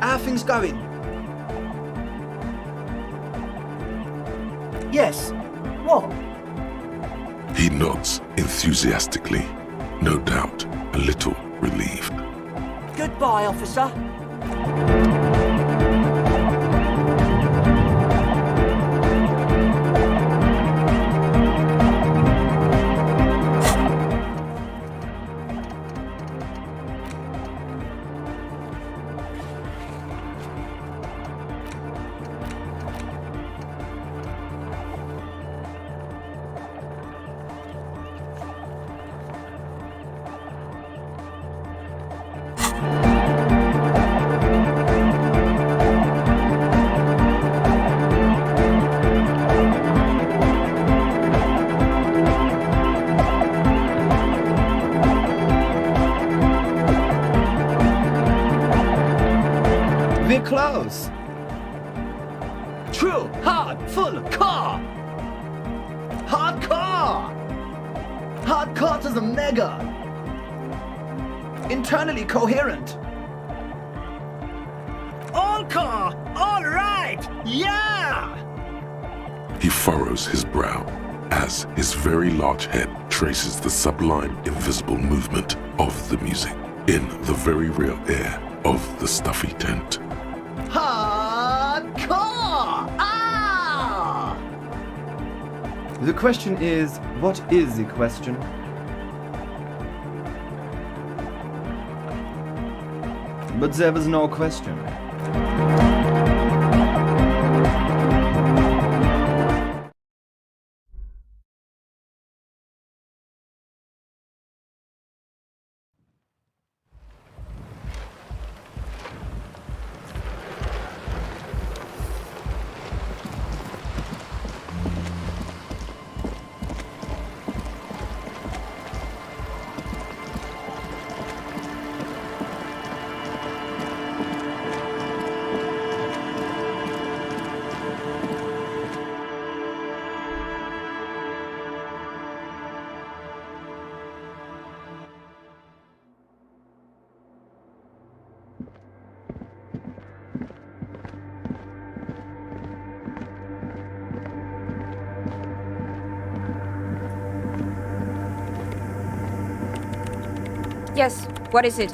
How are things going? Yes. What? He nods enthusiastically, no doubt a little relieved. Goodbye, officer. We're close. True, hard, full, car. Hard car. Hard car to the mega. Internally coherent. All car, all right, yeah. He furrows his brow as his very large head traces the sublime invisible movement of the music in the very real air of the stuffy tent. Hardcore! Ah! The question is, what is the question? But there was no question. Yes, what is it?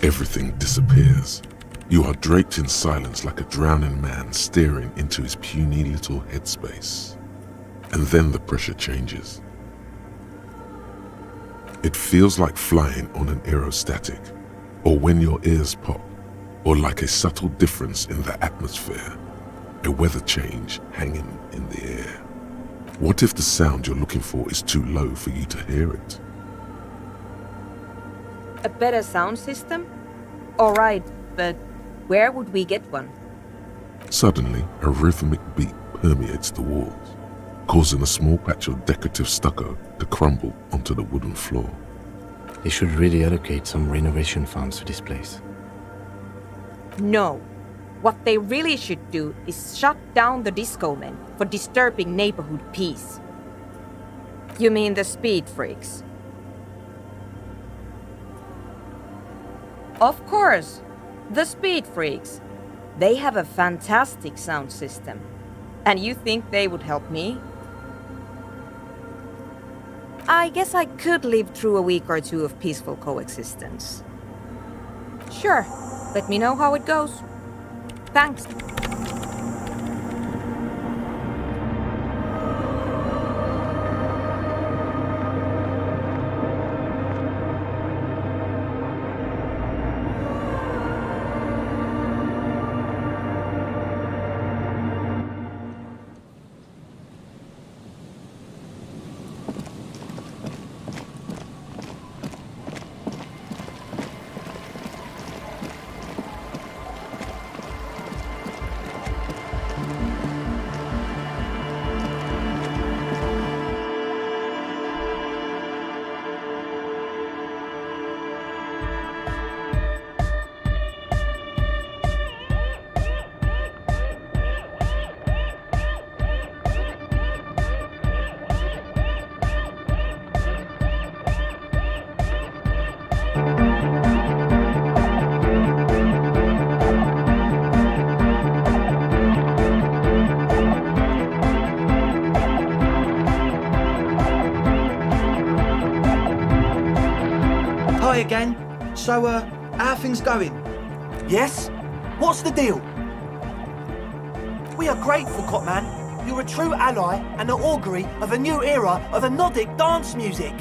Everything disappears. You are draped in silence like a drowning man staring into his puny little headspace. And then the pressure changes. It feels like flying on an aerostatic, or when your ears pop, or like a subtle difference in the atmosphere, a weather change hanging in the air. What if the sound you're looking for is too low for you to hear it? A better sound system? Alright, but where would we get one? Suddenly, a rhythmic beat permeates the walls, causing a small patch of decorative stucco to crumble onto the wooden floor. They should really allocate some renovation funds to this place. No. What they really should do is shut down the disco men for disturbing neighborhood peace. You mean the speed freaks? Of course, the speed freaks. They have a fantastic sound system. And you think they would help me? I guess I could live through a week or two of peaceful coexistence. Sure, let me know how it goes. Thanks. Hi again. So, how are things going? Yes? What's the deal? We are grateful, Cotman. You're a true ally and the augury of a new era of anodic dance music.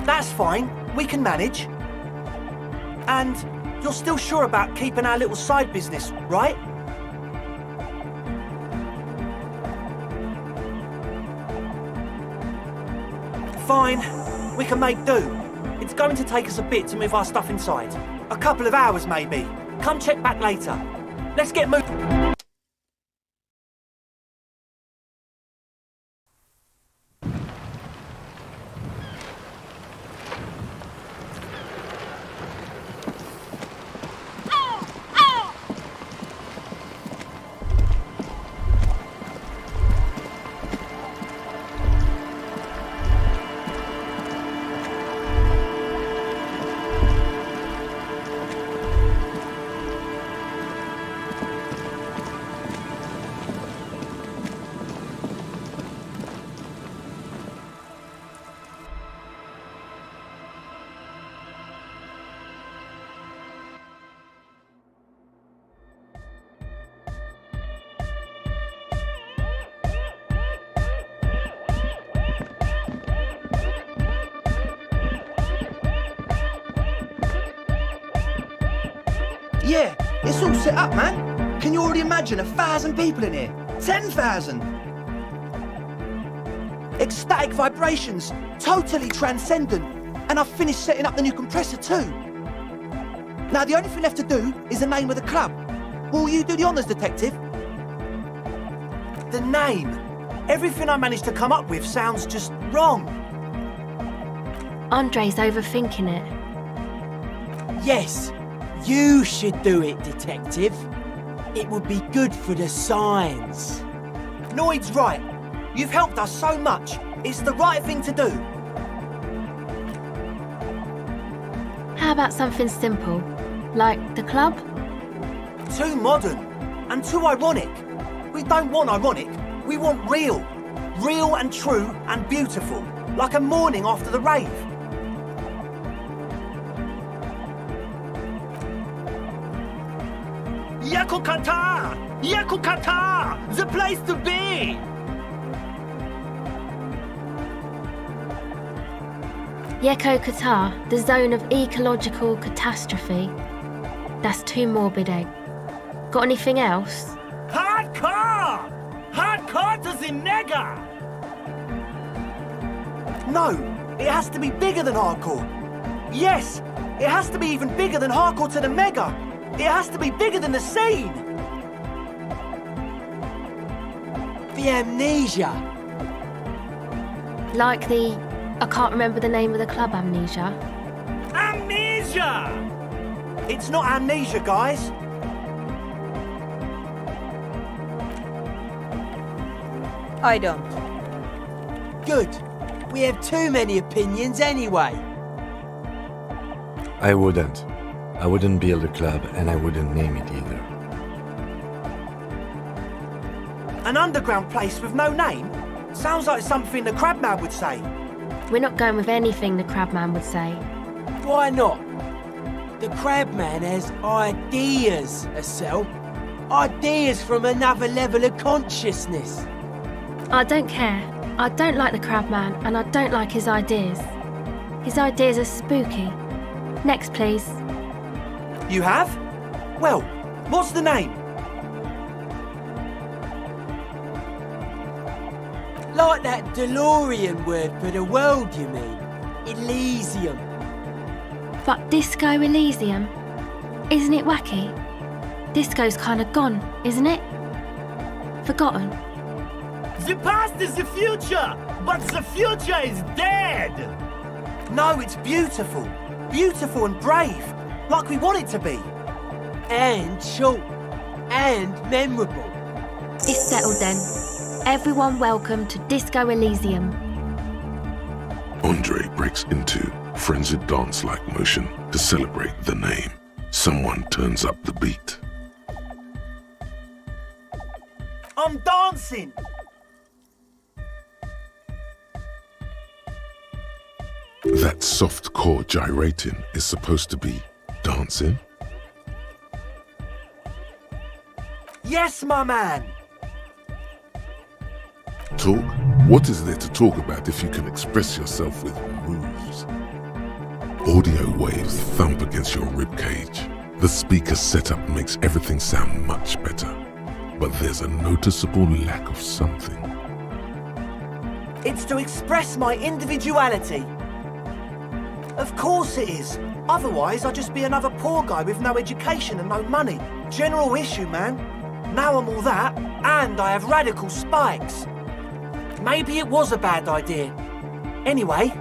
That's fine. We can manage. And you're still sure about keeping our little side business, right? Fine. We can make do. It's going to take us a bit to move our stuff inside. A couple of hours, maybe. Come check back later. Let's get moving. Yeah, it's all set up, man. Can you already imagine 1,000 people in here? 10,000? Ecstatic vibrations, totally transcendent. And I've finished setting up the new compressor too. Now the only thing left to do is the name of the club. Will you do the honours, detective? The name. Everything I managed to come up with sounds just wrong. Andre's overthinking it. Yes, you should do it, detective. It would be good for the signs. Noid's right. You've helped us so much. It's the right thing to do. How about something simple, like the club? Too modern and too ironic. We don't want ironic. We want real. Real and true and beautiful. Like a morning after the rave. Yakukata! Yakukata! The place to be! Yeko Qatar, the zone of ecological catastrophe. That's too morbid, Egg. Got anything else? Hardcore! Hardcore to the mega! No, it has to be bigger than hardcore. Yes, it has to be even bigger than hardcore to the mega. It has to be bigger than the scene. The amnesia. Like the... I can't remember the name of the club, Amnesia. Amnesia! It's not amnesia, guys. I don't. Good. We have too many opinions anyway. I wouldn't. I wouldn't build a club, and I wouldn't name it either. An underground place with no name? Sounds like something the Crabman would say. We're not going with anything the Crabman would say. Why not? The Crabman has ideas, Estelle. Ideas from another level of consciousness. I don't care. I don't like the Crabman, and I don't like his ideas. His ideas are spooky. Next, please. You have? Well, what's the name? Like that DeLorean word for the world, you mean? Elysium. But Disco Elysium? Isn't it wacky? Disco's kind of gone, isn't it? Forgotten. The past is the future, but the future is dead! No, it's beautiful. Beautiful and brave. Like we want it to be. And short. And memorable. It's settled then. Everyone welcome to Disco Elysium. Andre breaks into frenzied dance-like motion to celebrate the name. Someone turns up the beat. I'm dancing! That soft core gyrating is supposed to be dancing? Yes, my man! Talk? What is there to talk about if you can express yourself with moves? Audio waves thump against your ribcage. The speaker setup makes everything sound much better. But there's a noticeable lack of something. It's to express my individuality. Of course it is. Otherwise, I'd just be another poor guy with no education and no money. General issue, man. Now I'm all that, and I have radical spikes. Maybe it was a bad idea. Anyway.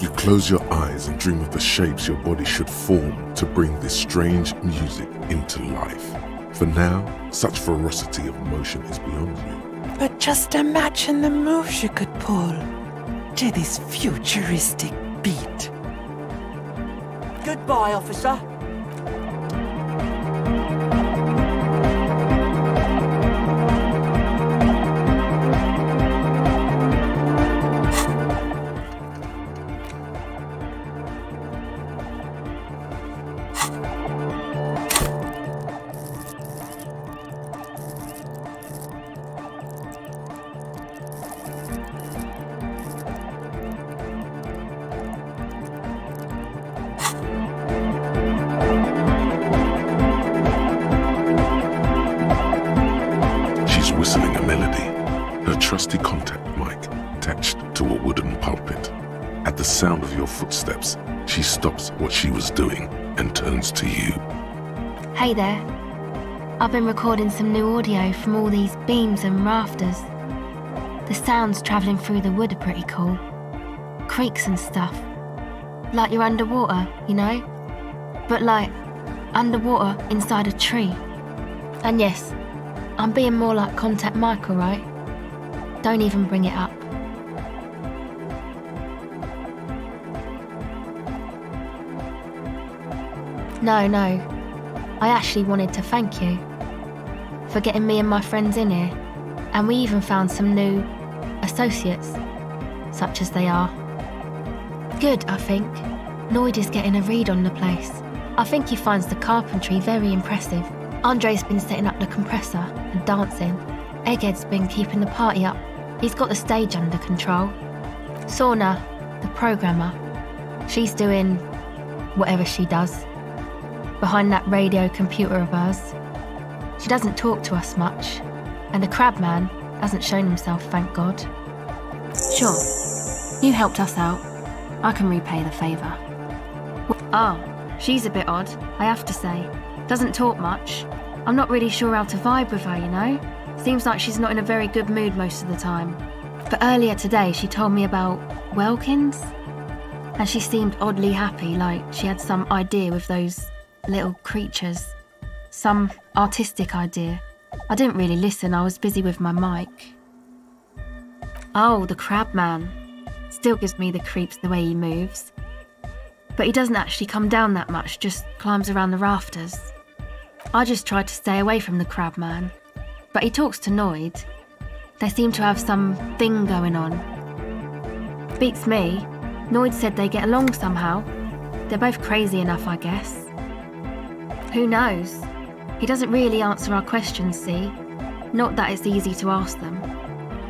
You close your eyes and dream of the shapes your body should form to bring this strange music into life. For now, such ferocity of motion is beyond you. But just imagine the moves you could pull to this futuristic beat. Goodbye, officer. Whistling a melody, her trusty contact mic attached to a wooden pulpit. At the sound of your footsteps, she stops what she was doing and turns to you. Hey there. I've been recording some new audio from all these beams and rafters. The sounds travelling through the wood are pretty cool. Creaks and stuff. Like you're underwater, you know? But like, underwater inside a tree. And yes, I'm being more like Contact Mike, alright? Don't even bring it up. No. I actually wanted to thank you for getting me and my friends in here. And we even found some new associates, such as they are. Good, I think. Noid is getting a read on the place. I think he finds the carpentry very impressive. Andre's been setting up the compressor and dancing. Egghead's been keeping the party up. He's got the stage under control. Sauna, the programmer, she's doing whatever she does behind that radio computer of hers. She doesn't talk to us much, and the crabman hasn't shown himself, thank God. Sure, you helped us out. I can repay the favour. Oh, she's a bit odd, I have to say. Doesn't talk much. I'm not really sure how to vibe with her, you know? Seems like she's not in a very good mood most of the time. But earlier today she told me about Welkins, and she seemed oddly happy, like she had some idea with those little creatures. Some artistic idea. I didn't really listen, I was busy with my mic. Oh, the crabman. Still gives me the creeps the way he moves. But he doesn't actually come down that much, just climbs around the rafters. I just tried to stay away from the crabman. But he talks to Noid. They seem to have some thing going on. Beats me. Noid said they get along somehow. They're both crazy enough, I guess. Who knows? He doesn't really answer our questions, see? Not that it's easy to ask them.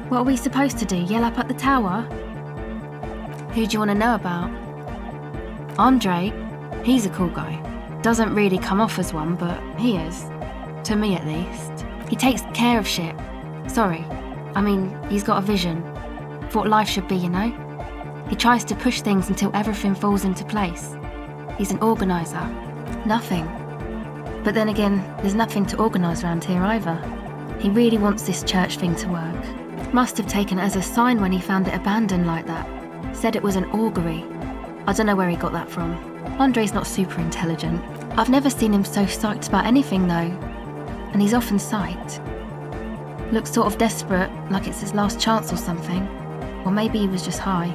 What are we supposed to do, yell up at the tower? Who do you want to know about? Andre? He's a cool guy. Doesn't really come off as one, but he is. To me, at least. He takes care of shit. Sorry. I mean, he's got a vision. For what life should be, you know? He tries to push things until everything falls into place. He's an organiser. Nothing. But then again, there's nothing to organise around here either. He really wants this church thing to work. Must have taken it as a sign when he found it abandoned like that. Said it was an augury. I don't know where he got that from. Andre's not super intelligent. I've never seen him so psyched about anything though. And he's off in sight. Looks sort of desperate, like it's his last chance or something. Or maybe he was just high.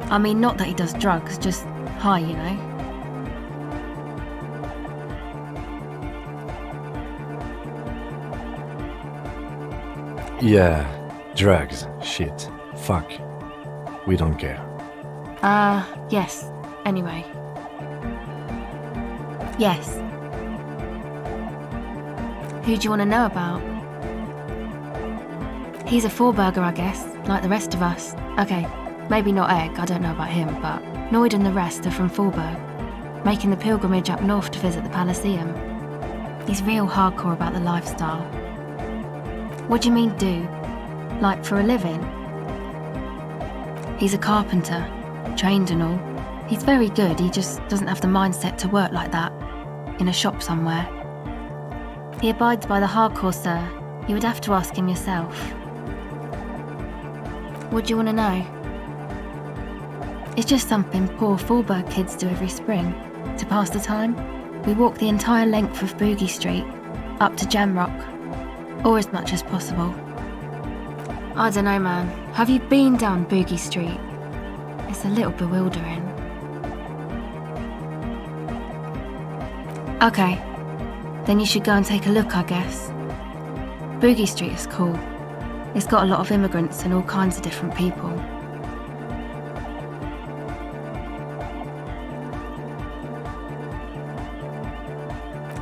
I mean, not that he does drugs, just high, you know. Yeah, drugs, shit, fuck. We don't care. Yes. Anyway. Yes. Who do you want to know about? He's a four-burger, I guess, like the rest of us. Okay, maybe not Egg, I don't know about him, but Noid and the rest are from Forburg, making the pilgrimage up north to visit the Palaceum. He's real hardcore about the lifestyle. What do you mean, do? Like for a living? He's a carpenter, trained and all. He's very good, he just doesn't have the mindset to work like that, in a shop somewhere. He abides by the hardcore, sir. You would have to ask him yourself. What do you want to know? It's just something poor Forburg kids do every spring, to pass the time. We walk the entire length of Boogie Street, up to Jamrock, or as much as possible. I don't know, man. Have you been down Boogie Street? It's a little bewildering. Okay, then you should go and take a look, I guess. Boogie Street is cool. It's got a lot of immigrants and all kinds of different people.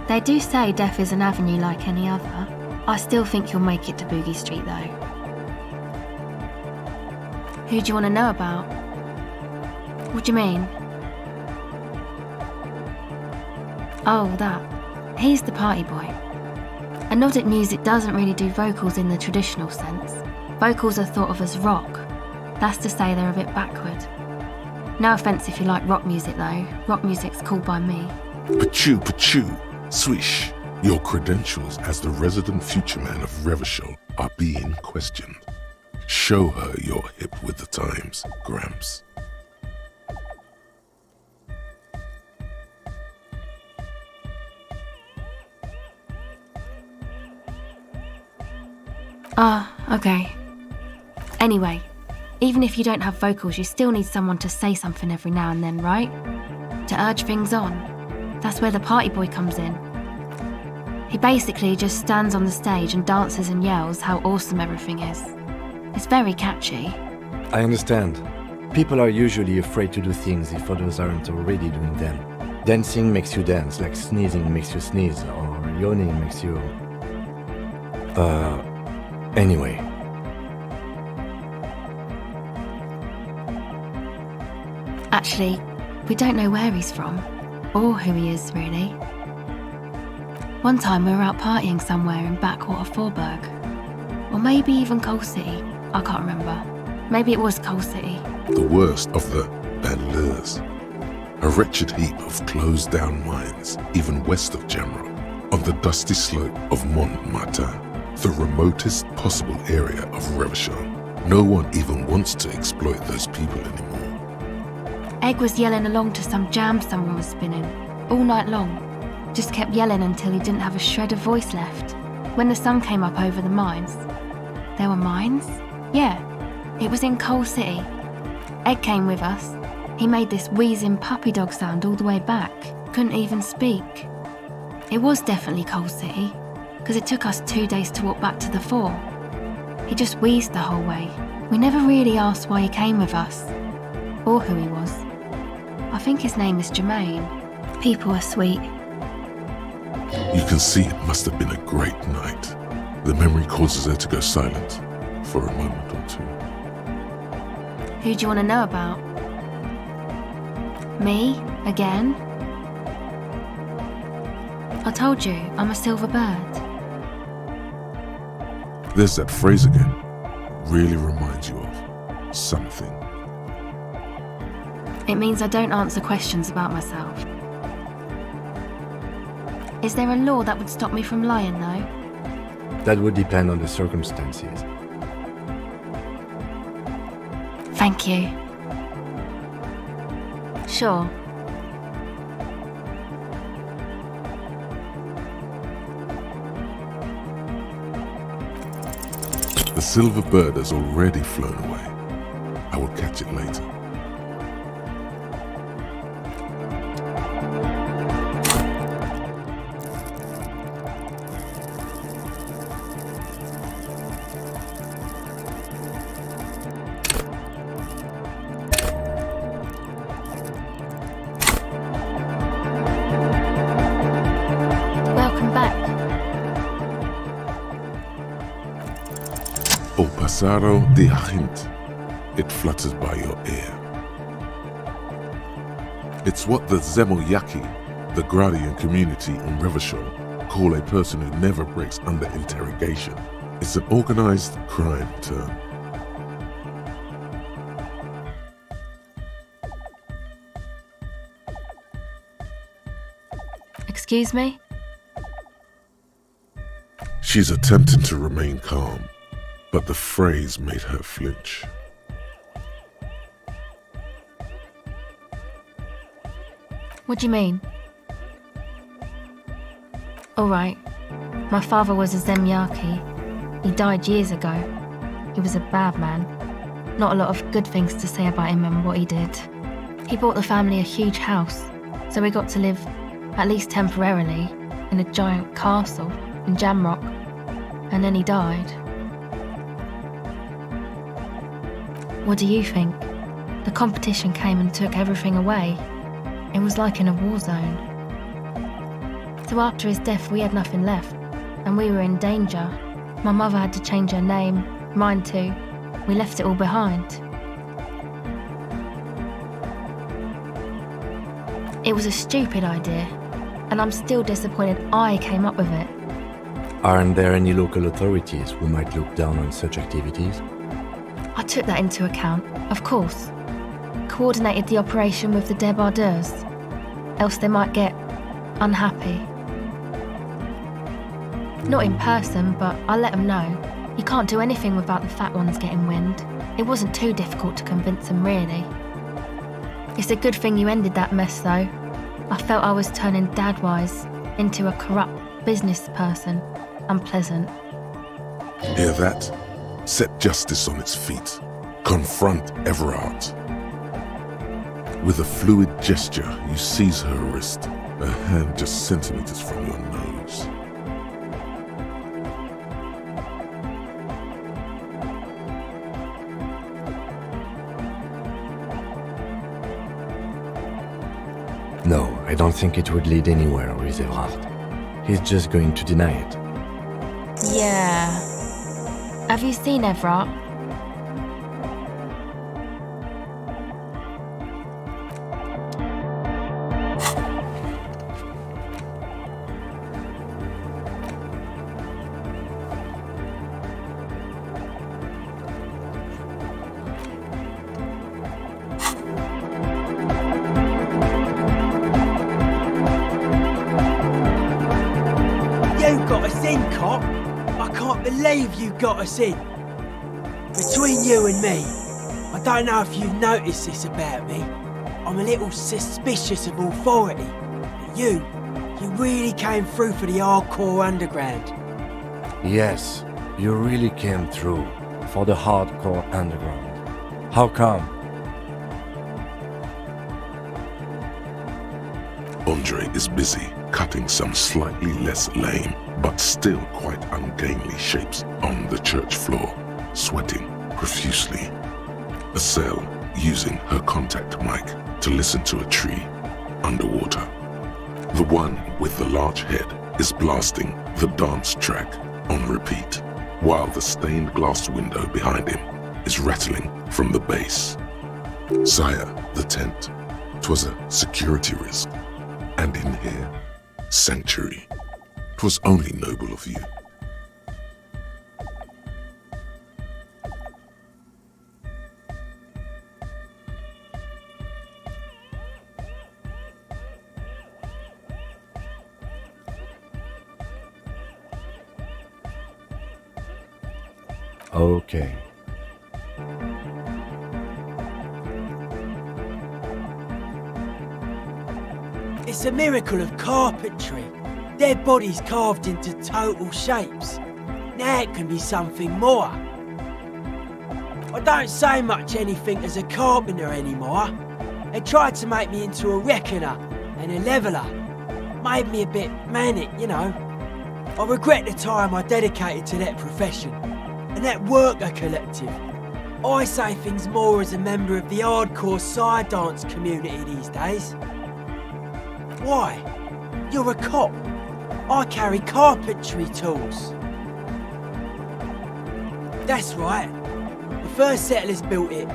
They do say death is an avenue like any other. I still think you'll make it to Boogie Street though. Who do you want to know about? What do you mean? Oh, that. He's the party boy. And Nordic music doesn't really do vocals in the traditional sense. Vocals are thought of as rock. That's to say they're a bit backward. No offence if you like rock music though. Rock music's cool by me. Pachoo, swish. Your credentials as the resident future man of Revachol are being questioned. Show her you're hip with the times, Gramps. Okay. Anyway, even if you don't have vocals, you still need someone to say something every now and then, right? To urge things on. That's where the party boy comes in. He basically just stands on the stage and dances and yells how awesome everything is. It's very catchy. I understand. People are usually afraid to do things if others aren't already doing them. Dancing makes you dance, like sneezing makes you sneeze, or yawning makes you... Anyway. Actually, we don't know where he's from, or who he is, really. One time we were out partying somewhere in backwater Forburg. Or maybe even Coal City, I can't remember. Maybe it was Coal City. The worst of the banlieues. A wretched heap of closed-down mines, even west of Jamrock, on the dusty slope of Montmartin, the remotest possible area of Revachol. No one even wants to exploit those people anymore. Egg was yelling along to some jam someone was spinning, all night long. Just kept yelling until he didn't have a shred of voice left. When the sun came up over the mines. There were mines? Yeah, it was in Coal City. Egg came with us. He made this wheezing puppy dog sound all the way back. Couldn't even speak. It was definitely Coal City, because it took us 2 days to walk back to the fort. He just wheezed the whole way. We never really asked why he came with us, or who he was. I think his name is Jermaine. People are sweet. You can see it must have been a great night. The memory causes her to go silent for a moment or two. Who do you want to know about? Me? Again? I told you, I'm a silver bird. There's that phrase again. Really reminds you of something. It means I don't answer questions about myself. Is there a law that would stop me from lying, though? That would depend on the circumstances. Thank you. Sure. The silver bird has already flown away. I will catch it later. O pasado de agente. It flutters by your ear. It's what the Zemoyaki, the Gradian community in Revachol, call a person who never breaks under interrogation. It's an organized crime term. Excuse me? She's attempting to remain calm, but the phrase made her flinch. What do you mean? Alright, my father was a Zemyaki. He died years ago. He was a bad man. Not a lot of good things to say about him and what he did. He bought the family a huge house, so we got to live, at least temporarily, in a giant castle in Jamrock, and then he died. What do you think? The competition came and took everything away. It was like in a war zone. So after his death, we had nothing left, and we were in danger. My mother had to change her name, mine too. We left it all behind. It was a stupid idea, and I'm still disappointed I came up with it. Aren't there any local authorities who might look down on such activities? I took that into account, of course. Coordinated the operation with the débardeurs, else they might get unhappy. Not in person, but I let them know. You can't do anything without the fat ones getting wind. It wasn't too difficult to convince them, really. It's a good thing you ended that mess, though. I felt I was turning Dadwise into a corrupt business person. Unpleasant. Hear that? Set justice on its feet. Confront Everard. With a fluid gesture, you seize her wrist, her hand just centimeters from your nose. No, I don't think it would lead anywhere with Everard. He's just going to deny it. Yeah. Have you seen Everard? You got us in, cop. I can't believe you got us in. Between you and me, I don't know if you've noticed this about me. I'm a little suspicious of authority. But you really came through for the hardcore underground. Yes, you really came through for the hardcore underground. How come? Andre is busy cutting some slightly less lame, but still quite ungainly shapes on the church floor, sweating profusely. Estelle using her contact mic to listen to a tree underwater. The one with the large head is blasting the dance track on repeat, while the stained glass window behind him is rattling from the bass. Sire, the tent. 'Twas a security risk. And in here, sanctuary. 'Twas only noble of you. Okay. It's a miracle of carpentry. Dead bodies carved into total shapes. Now it can be something more. I don't say much anything as a carpenter anymore. They tried to make me into a reckoner and a leveller. Made me a bit manic, you know. I regret the time I dedicated to that profession and that worker collective. I say things more as a member of the hardcore side dance community these days. Why? You're a cop. I carry carpentry tools. That's right. The first settlers built it,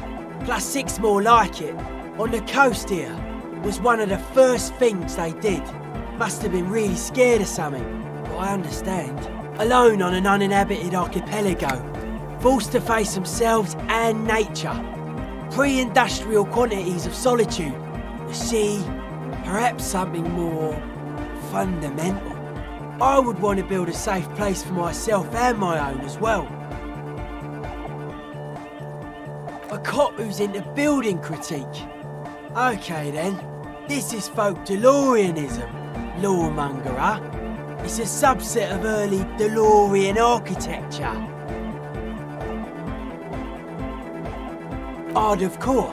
plus 6 more like it, on the coast here. Was one of the first things they did. Must have been really scared of something, but I understand. Alone on an uninhabited archipelago, forced to face themselves and nature. Pre-industrial quantities of solitude. The sea, perhaps something more fundamental. I would want to build a safe place for myself and my own as well. A cop who's into building critique. Okay then, this is folk DeLoreanism, lawmongerer. It's a subset of early DeLorean architecture. Art of core.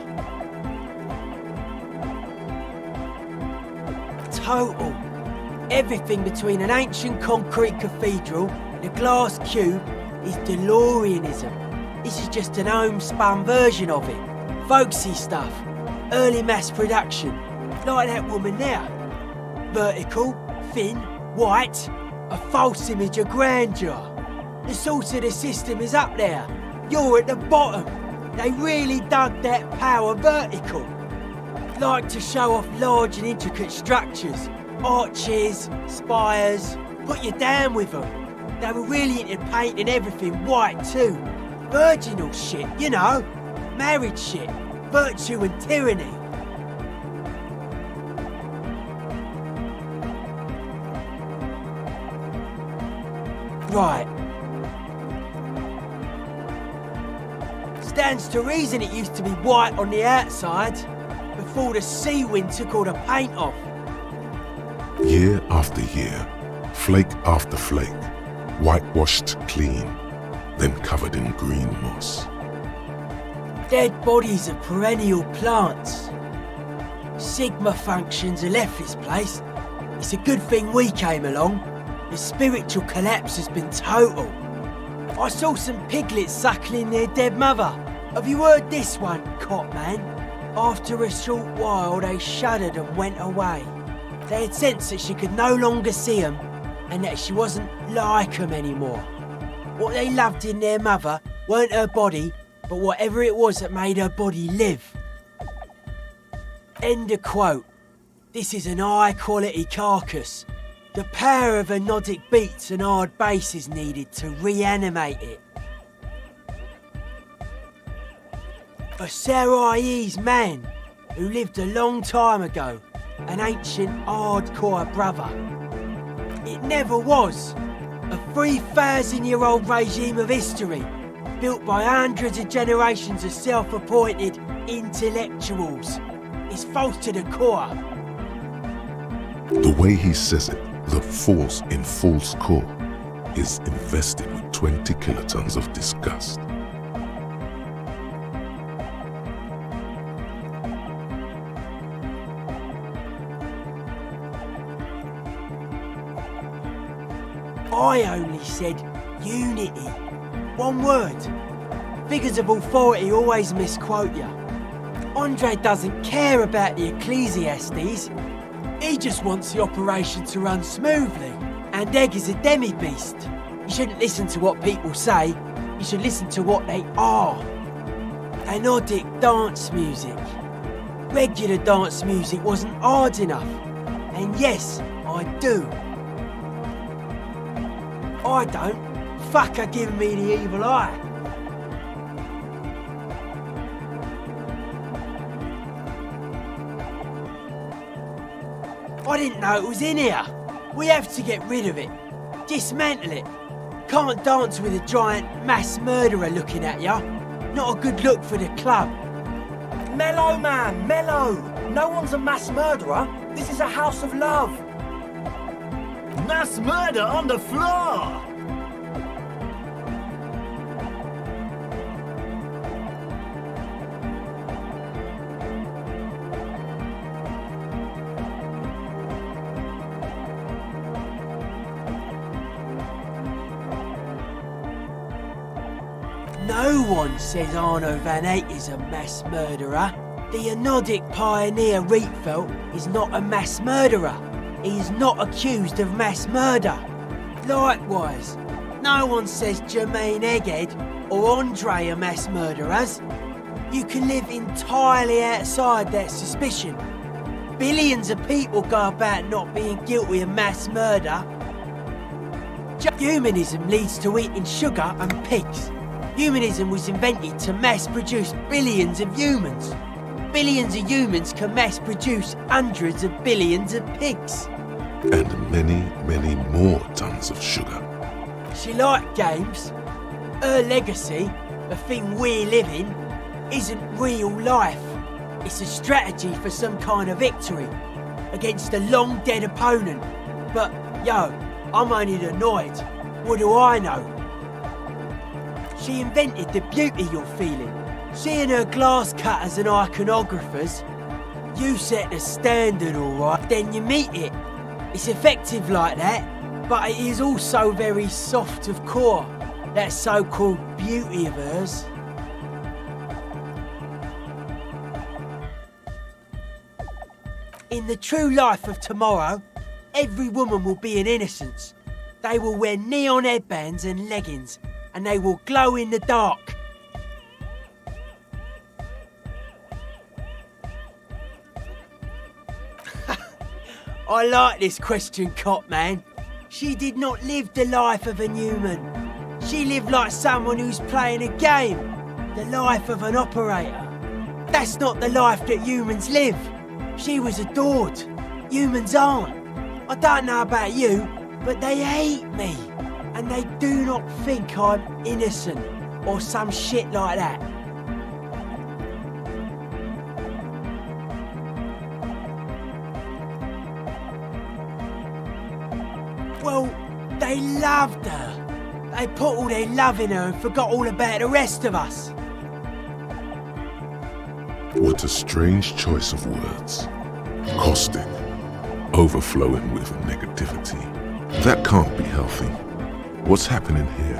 Total. Everything between an ancient concrete cathedral and a glass cube is DeLoreanism. This is just an homespun version of it. Folksy stuff. Early mass production. Like that woman there. Vertical, thin, white. A false image of grandeur. The source of the system is up there. You're at the bottom. They really dug that power vertical. Like to show off large and intricate structures. Arches, spires. Put you down with them. They were really into painting everything white too. Virginal shit, you know. Married shit. Virtue and tyranny. Right. Stands to reason it used to be white on the outside before the sea wind took all the paint off. Year after year, flake after flake, whitewashed clean, then covered in green moss. Dead bodies of perennial plants. Sigma functions have left this place. It's a good thing we came along. The spiritual collapse has been total. I saw some piglets suckling their dead mother. Have you heard this one, cop man? After a short while, they shuddered and went away. They had sensed that she could no longer see them and that she wasn't like them anymore. What they loved in their mother weren't her body, but whatever it was that made her body live. End of quote. This is an high-quality carcass. The power of anodic beats and hard bass is needed to reanimate it. A Sarai's man who lived a long time ago, an ancient hardcore brother. It never was. A 3,000-year-old regime of history, built by hundreds of generations of self-appointed intellectuals. It's false to the core. The way he says it, the force in false core is invested with 20 kilotons of disgust. I only said unity. One word. Figures of authority always misquote you. Andre doesn't care about the Ecclesiastes. He just wants the operation to run smoothly. And Egg is a demi-beast. You shouldn't listen to what people say. You should listen to what they are. Anodic dance music. Regular dance music wasn't hard enough. And yes, I do. I don't. Fuck her giving me the evil eye. I didn't know it was in here. We have to get rid of it. Dismantle it. Can't dance with a giant mass murderer looking at ya. Not a good look for the club. Mellow, man, mellow. No one's a mass murderer. This is a house of love. Mass murder on the floor! No one says Arno van Eyck is a mass murderer. The anodic pioneer Rietveld is not a mass murderer. He is not accused of mass murder. Likewise, No one says Jermaine Egghead or Andre are mass murderers. You can live entirely outside that suspicion. Billions of people go about not being guilty of mass murder. Humanism leads to eating sugar and pigs. Humanism was invented to mass-produce billions of humans. Billions of humans can mass-produce hundreds of billions of pigs. And many, many more tons of sugar. She liked games. Her legacy, the thing we live in, isn't real life. It's a strategy for some kind of victory against a long-dead opponent. But, yo, I'm only annoyed. What do I know? She invented the beauty you're feeling. Seeing her glass cutters and iconographers, you set the standard, alright, then you meet it. It's effective like that, but it is also very soft of core, that so-called beauty of hers. In the true life of tomorrow, every woman will be an innocence. They will wear neon headbands and leggings, and they will glow in the dark. I like this question, Cop Man. She did not live the life of a human. She lived like someone who's playing a game, the life of an operator. That's not the life that humans live. She was adored. Humans aren't. I don't know about you, but they hate me. And they do not think I'm innocent or some shit like that. Well, they loved her. They put all their love in her and forgot all about the rest of us. What a strange choice of words. Caustic, overflowing with negativity. That can't be healthy. What's happening here?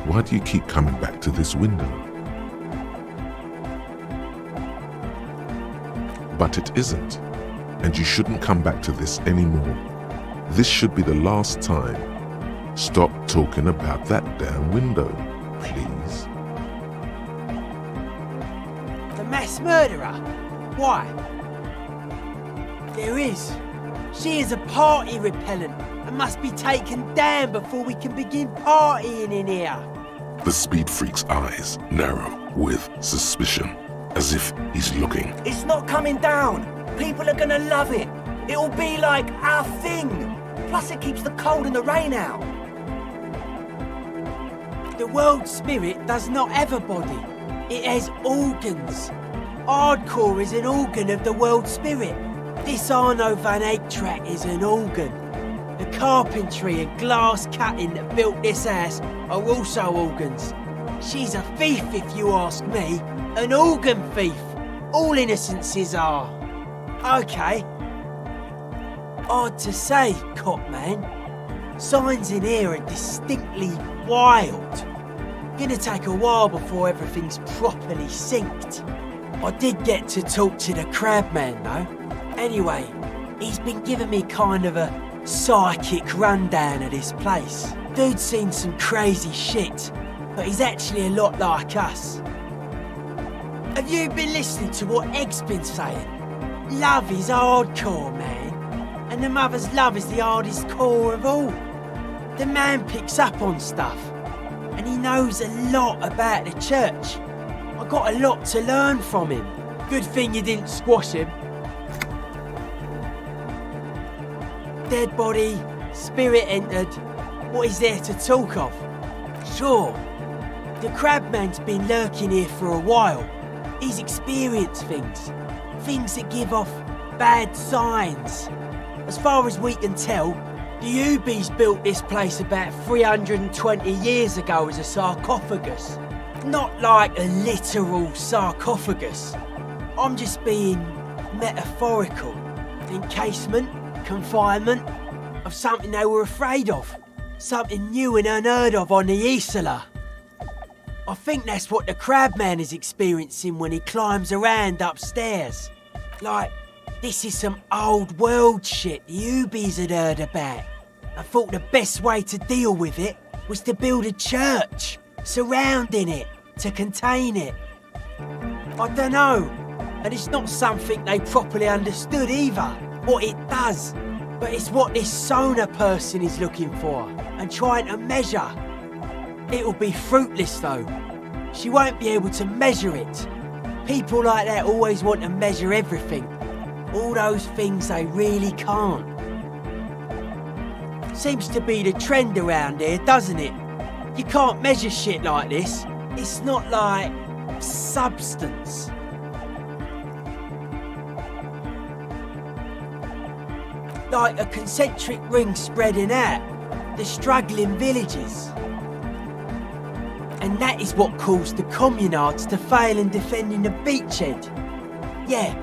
Why do you keep coming back to this window? But it isn't, and you shouldn't come back to this anymore. This should be the last time. Stop talking about that damn window, please. The mass murderer? Why? There is. She is a party repellent and must be taken down before we can begin partying in here. The speed freak's eyes narrow with suspicion, as if he's looking. It's not coming down. People are gonna love it. It'll be like our thing. Plus it keeps the cold and the rain out. The world spirit does not have a body. It has organs. Hardcore is an organ of the world spirit. This Arno van Eyck track is an organ. The carpentry and glass cutting that built this house are also organs. She's a thief, if you ask me. An organ thief. All innocences are. Okay. Odd to say, Cop Man. Signs in here are distinctly wild. Gonna take a while before everything's properly synced. I did get to talk to the crab man though. Anyway, he's been giving me kind of a psychic rundown of this place. Dude's seen some crazy shit, but he's actually a lot like us. Have you been listening to what Egg's been saying? Love is hardcore, man. And the mother's love is the hardest core of all. The man picks up on stuff, and he knows a lot about the church. I got a lot to learn from him. Good thing you didn't squash him. Dead body, spirit entered. What is there to talk of? Sure, the crabman's been lurking here for a while. He's experienced things. Things that give off bad signs. As far as we can tell, the Ubies built this place about 320 years ago as a sarcophagus. Not like a literal sarcophagus. I'm just being metaphorical. Encasement, confinement, of something they were afraid of. Something new and unheard of on the Isola. I think that's what the crabman is experiencing when he climbs around upstairs. Like, this is some old world shit the Ubies had heard about. I thought the best way to deal with it was to build a church surrounding it to contain it. I don't know, and it's not something they properly understood either, what it does. But it's what this sonar person is looking for and trying to measure. It'll be fruitless though. She won't be able to measure it. People like that always want to measure everything. All those things they really can't. Seems to be the trend around here, doesn't it? You can't measure shit like this. It's not like substance. Like a concentric ring spreading out, the struggling villages. And that is what caused the communards to fail in defending the beachhead. Yeah,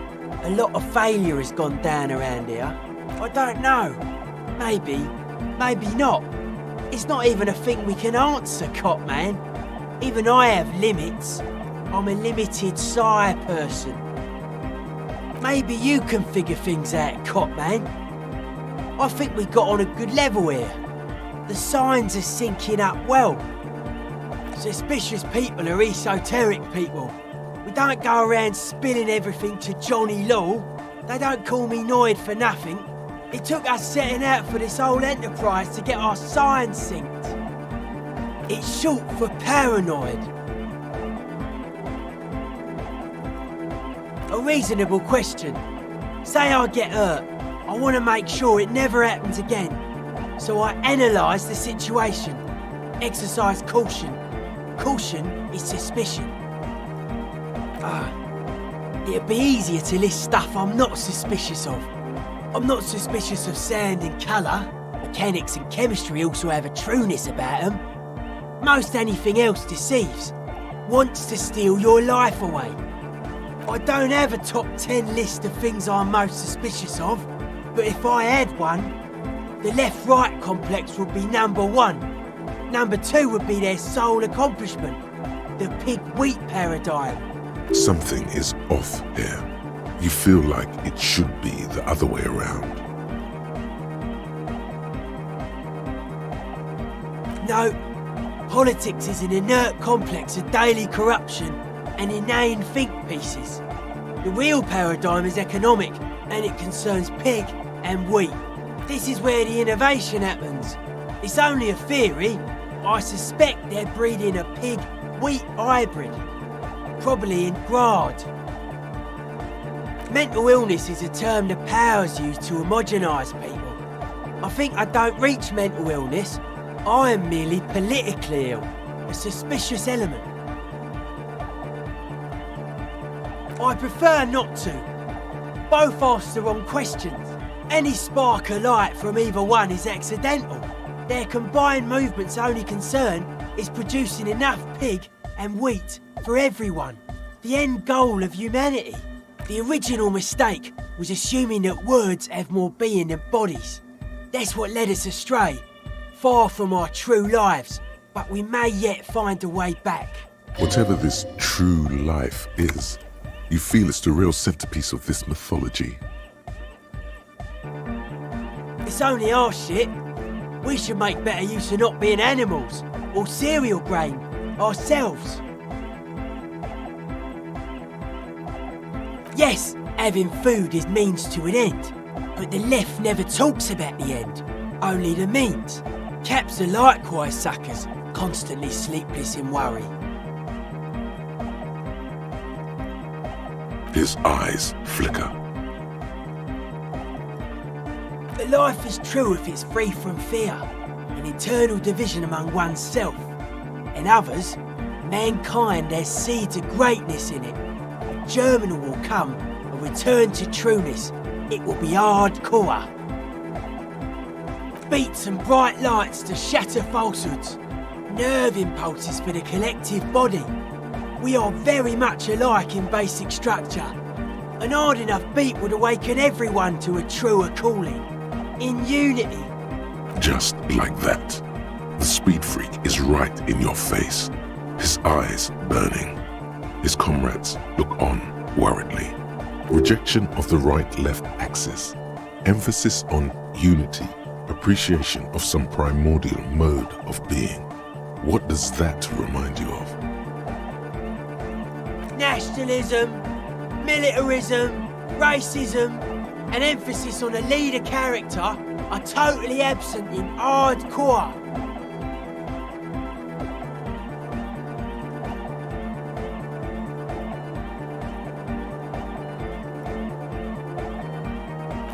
a lot of failure has gone down around here. I don't know. Maybe not. It's not even a thing we can answer, Cop Man. Even I have limits. I'm a limited psi person. Maybe you can figure things out, Cop Man. I think we got on a good level here. The signs are syncing up well. Suspicious people are esoteric people. We don't go around spilling everything to Johnny Law. They don't call me Noid for nothing. It took us setting out for this whole enterprise to get our signs synced. It's short for paranoid. A reasonable question. Say I get hurt. I want to make sure it never happens again. So I analyse the situation. Exercise caution. Caution is suspicion. It'd be easier to list stuff I'm not suspicious of. I'm not suspicious of sound and colour. Mechanics and chemistry also have a trueness about them. Most anything else deceives. Wants to steal your life away. I don't have a top 10 list of things I'm most suspicious of. But if I had one, the left-right complex would be number 1. Number 2 would be their sole accomplishment, the pig-wheat paradigm. Something is off here. You feel like it should be the other way around. No, politics is an inert complex of daily corruption and inane think pieces. The real paradigm is economic, and it concerns pig and wheat. This is where the innovation happens. It's only a theory. I suspect they're breeding a pig-wheat hybrid. Probably in Grad. Mental illness is a term the powers use to homogenise people. I think I don't reach mental illness. I am merely politically ill, a suspicious element. I prefer not to. Both ask the wrong questions. Any spark of light from either one is accidental. Their combined movement's only concern is producing enough pig and wheat for everyone. The end goal of humanity. The original mistake was assuming that words have more being than bodies. That's what led us astray, far from our true lives, but we may yet find a way back. Whatever this true life is, you feel it's the real centerpiece of this mythology. It's only our shit. We should make better use of not being animals or cereal grain ourselves. Yes, having food is means to an end, but the left never talks about the end, only the means. Caps are likewise suckers, constantly sleepless in worry. His eyes flicker. But life is true if it's free from fear, an internal division among oneself. In others, mankind has seeds of greatness in it. A germinal will come, a return to trueness. It will be hardcore. Beats and bright lights to shatter falsehoods. Nerve impulses for the collective body. We are very much alike in basic structure. An hard enough beat would awaken everyone to a truer calling. In unity. Just like that. The speed freak is right in your face. His eyes burning. His comrades look on worriedly. Rejection of the right-left axis. Emphasis on unity. Appreciation of some primordial mode of being. What does that remind you of? Nationalism, militarism, racism, and emphasis on a leader character are totally absent in hardcore.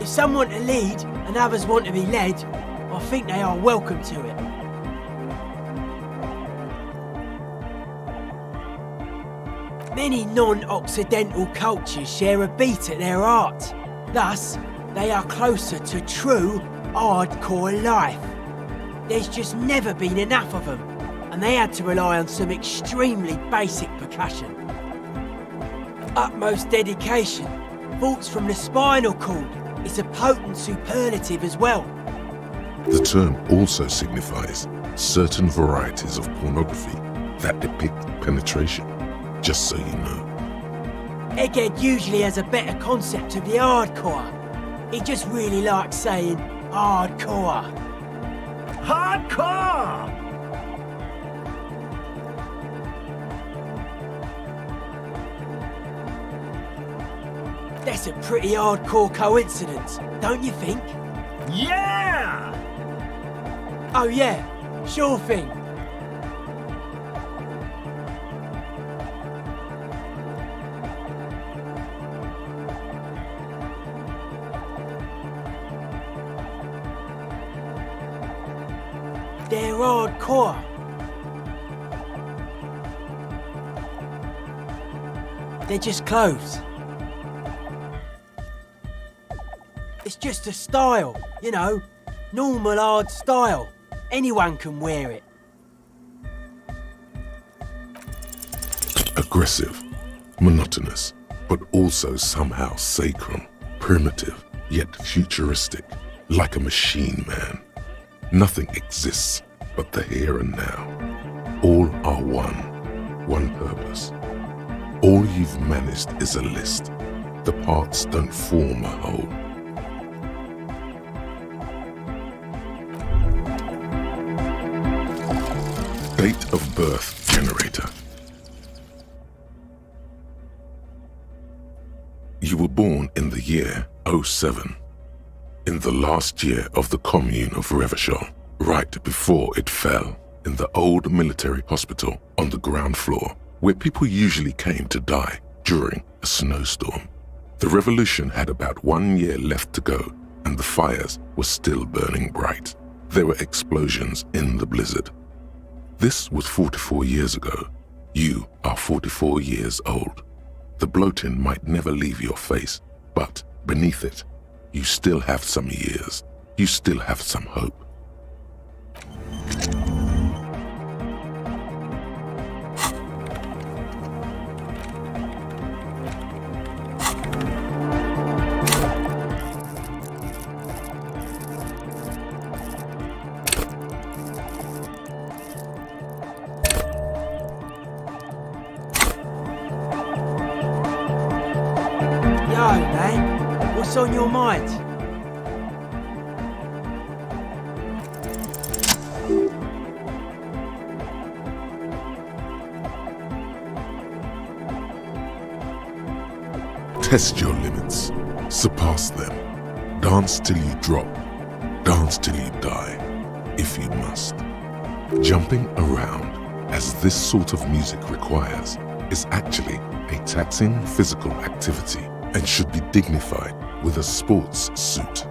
If some want to lead and others want to be led, I think they are welcome to it. Many non-Occidental cultures share a beat at their art. Thus, they are closer to true hardcore life. There's just never been enough of them, and they had to rely on some extremely basic percussion. Utmost dedication, thoughts from the spinal cord, is a potent superlative as well. The term also signifies certain varieties of pornography that depict penetration, just so you know. Egghead usually has a better concept of the hardcore. He just really likes saying hardcore. Hardcore! That's a pretty hardcore coincidence, don't you think? Yeah! Oh yeah, sure thing. They're hardcore. They're just clothes. It's just a style, you know, normal hard style. Anyone can wear it. Aggressive, monotonous, but also somehow sacrum, primitive, yet futuristic, like a machine man. Nothing exists but the here and now. All are one purpose. All you've managed is a list. The parts don't form a whole. Date of birth generator. You were born in the year 07, in the last year of the commune of Revachol, right before it fell, in the old military hospital on the ground floor, where people usually came to die during a snowstorm. The revolution had about 1 year left to go, and the fires were still burning bright. There were explosions in the blizzard. This was 44 years ago. You are 44 years old. The bloating might never leave your face, but beneath it, you still have some years. You still have some hope. Yo, man, what's on your mind? Test your limits. Surpass them. Dance till you drop. Dance till you die, if you must. Jumping around, as this sort of music requires, is actually a taxing physical activity and should be dignified with a sports suit.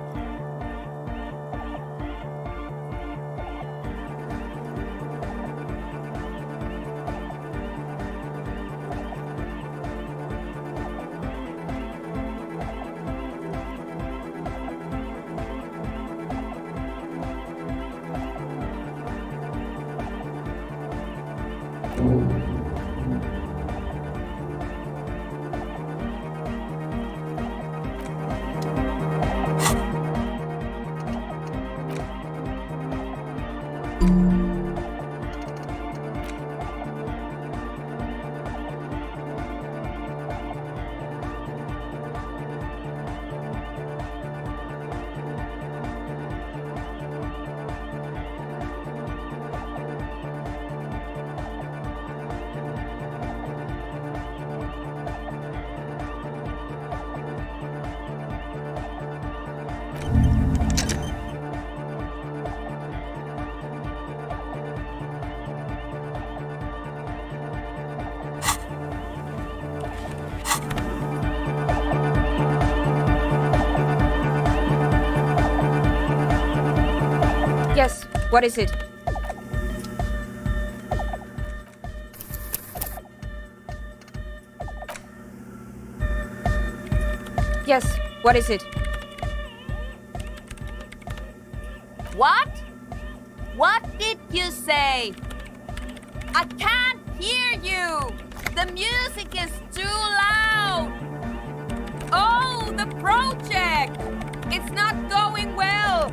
What is it? Yes, what is it? What? What did you say? I can't hear you! The music is too loud! Oh, the project! It's not going well!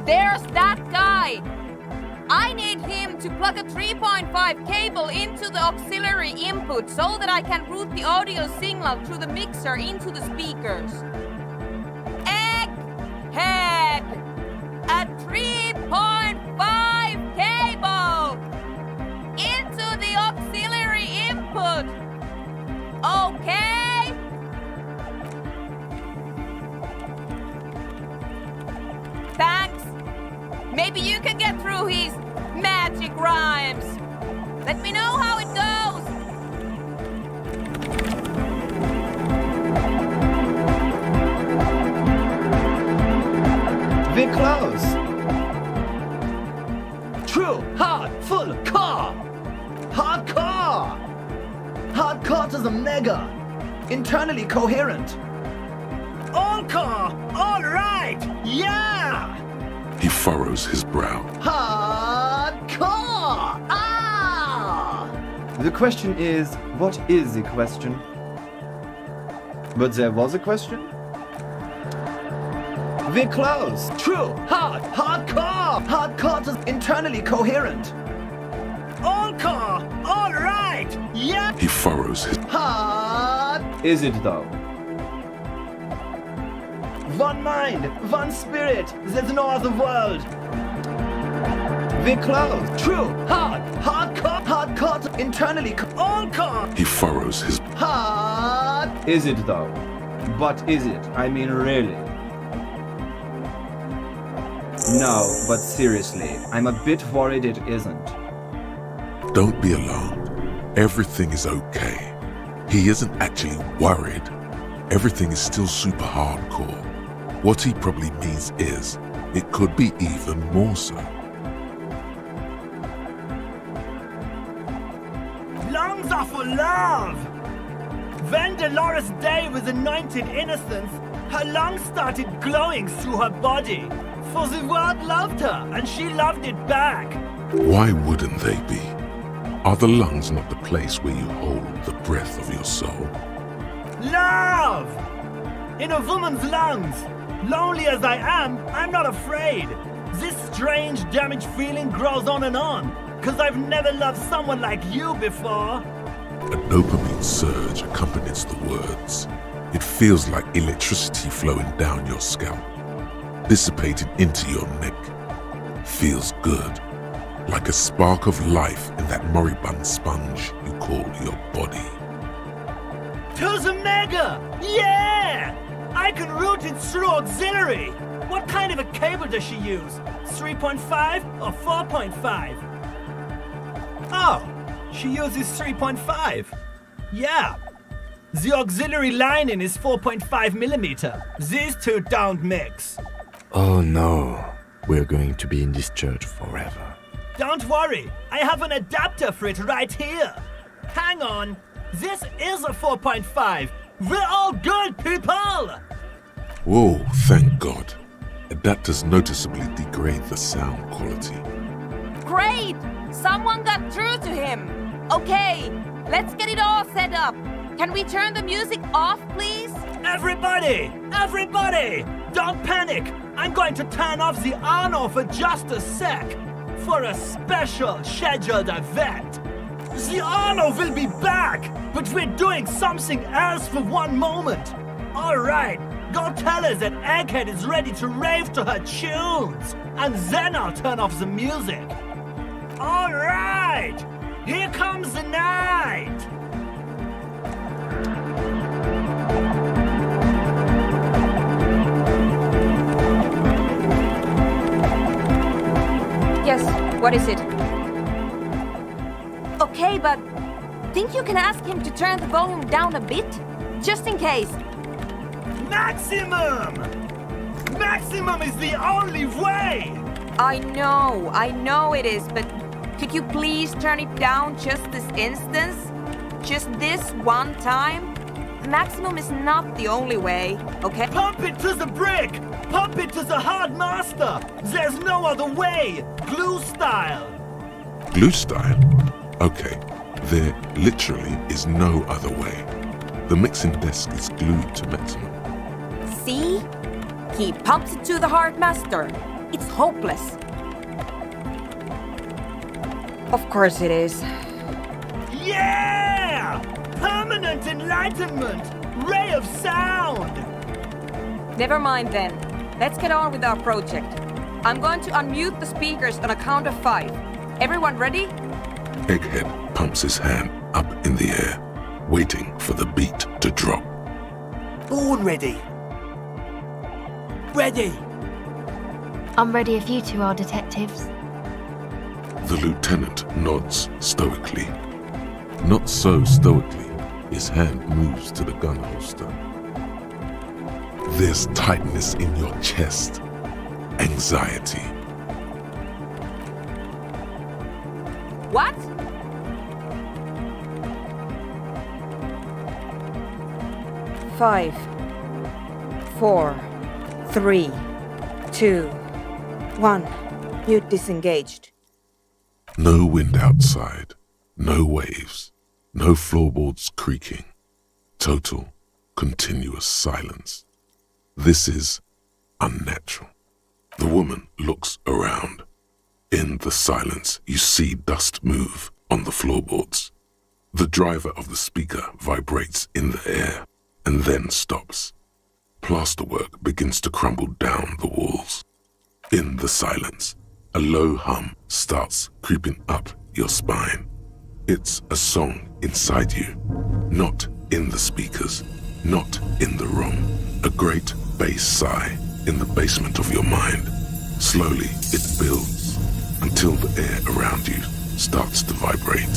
There's that guy! I need him to plug a 3.5 cable into the auxiliary input so that I can route the audio signal through the mixer into the speakers. Egghead! A 3.5 cable! Into the auxiliary input! Okay? Thanks! Maybe you can get through his magic rhymes. Let me know how it goes. We're close. True, hard, full, car. Hardcore. Hardcore to the mega. Internally coherent. All car. All right. Yeah. He furrows his brow. Hardcore. Ah. The question is, what is the question? But there was a question? We're close. True, hard, hardcore. Hardcore to internally coherent. All car. All right. Yeah. He furrows his... Hard. Is it though? One mind, one spirit, there's no other world. We're close. True, hard, hardcore, hardcore, internally, all core. He furrows his... Hard. Is it though? But is it? I mean really? No, but seriously, I'm a bit worried it isn't. Don't be alarmed. Everything is okay. He isn't actually worried. Everything is still super hardcore. What he probably means is, it could be even more so. Lungs are for love. When Dolores Day was anointed innocence, her lungs started glowing through her body. For the world loved her, and she loved it back. Why wouldn't they be? Are the lungs not the place where you hold the breath of your soul? Love! In a woman's lungs. Lonely as I am, I'm not afraid. This strange, damaged feeling grows on and on, 'cause I've never loved someone like you before. A dopamine surge accompanies the words. It feels like electricity flowing down your scalp, dissipating into your neck. Feels good, like a spark of life in that moribund sponge you call your body. To the mega! Yeah! I can route it through auxiliary. What kind of a cable does she use? 3.5 or 4.5? Oh, she uses 3.5. Yeah. The auxiliary lining is 4.5 millimeter. These two don't mix. Oh no, we're going to be in this church forever. Don't worry, I have an adapter for it right here. Hang on, this is a 4.5. We're all good, people! Whoa, thank God. Adapters noticeably degrade the sound quality. Great! Someone got through to him! Okay, let's get it all set up. Can we turn the music off, please? Everybody! Everybody! Don't panic! I'm going to turn off the Arno for just a sec. For a special scheduled event. The Arno will be back, but we're doing something else for one moment. Alright, go tell her that Egghead is ready to rave to her tunes, and then I'll turn off the music. Alright, here comes the night. Yes, what is it? Okay, but think you can ask him to turn the volume down a bit? Just in case. Maximum! Maximum is the only way! I know it is, but could you please turn it down just this instance? Just this one time? Maximum is not the only way, okay? Pump it to the brick! Pump it to the hard master! There's no other way! Glue style! Glue style? Okay, there literally is no other way. The mixing desk is glued to maximum. See? He pumps it to the hard master. It's hopeless. Of course it is. Yeah! Permanent enlightenment! Ray of sound! Never mind then. Let's get on with our project. I'm going to unmute the speakers on a count of 5. Everyone ready? Egghead pumps his hand up in the air, waiting for the beat to drop. Born ready! Ready! I'm ready if you two are detectives. The lieutenant nods stoically. Not so stoically, his hand moves to the gun holster. There's tightness in your chest, anxiety. What? Five, 4, 3, 2, 1. Mute disengaged. No wind outside, no waves, no floorboards creaking. Total, continuous silence. This is unnatural. The woman looks around. In the silence, you see dust move on the floorboards. The driver of the speaker vibrates in the air and then stops. Plasterwork begins to crumble down the walls. In the silence, a low hum starts creeping up your spine. It's a song inside you, not in the speakers, not in the room. A great bass sigh in the basement of your mind. Slowly it builds until the air around you starts to vibrate.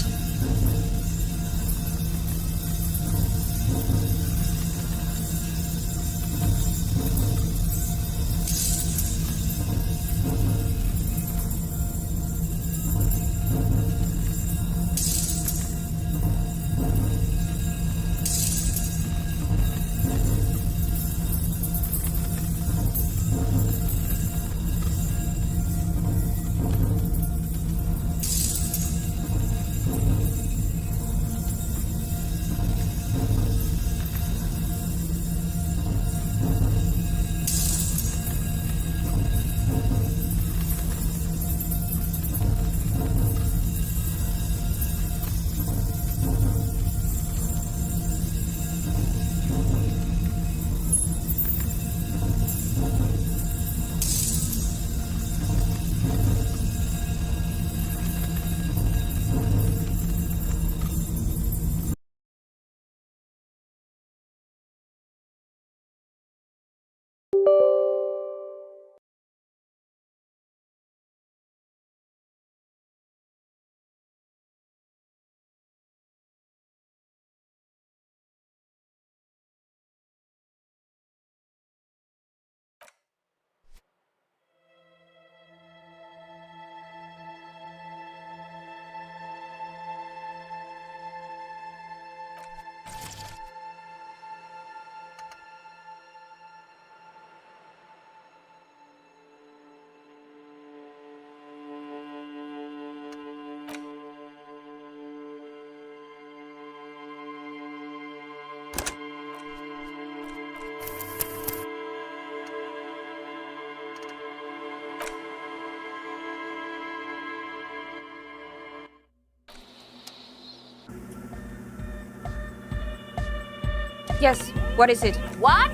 Yes, what is it? What?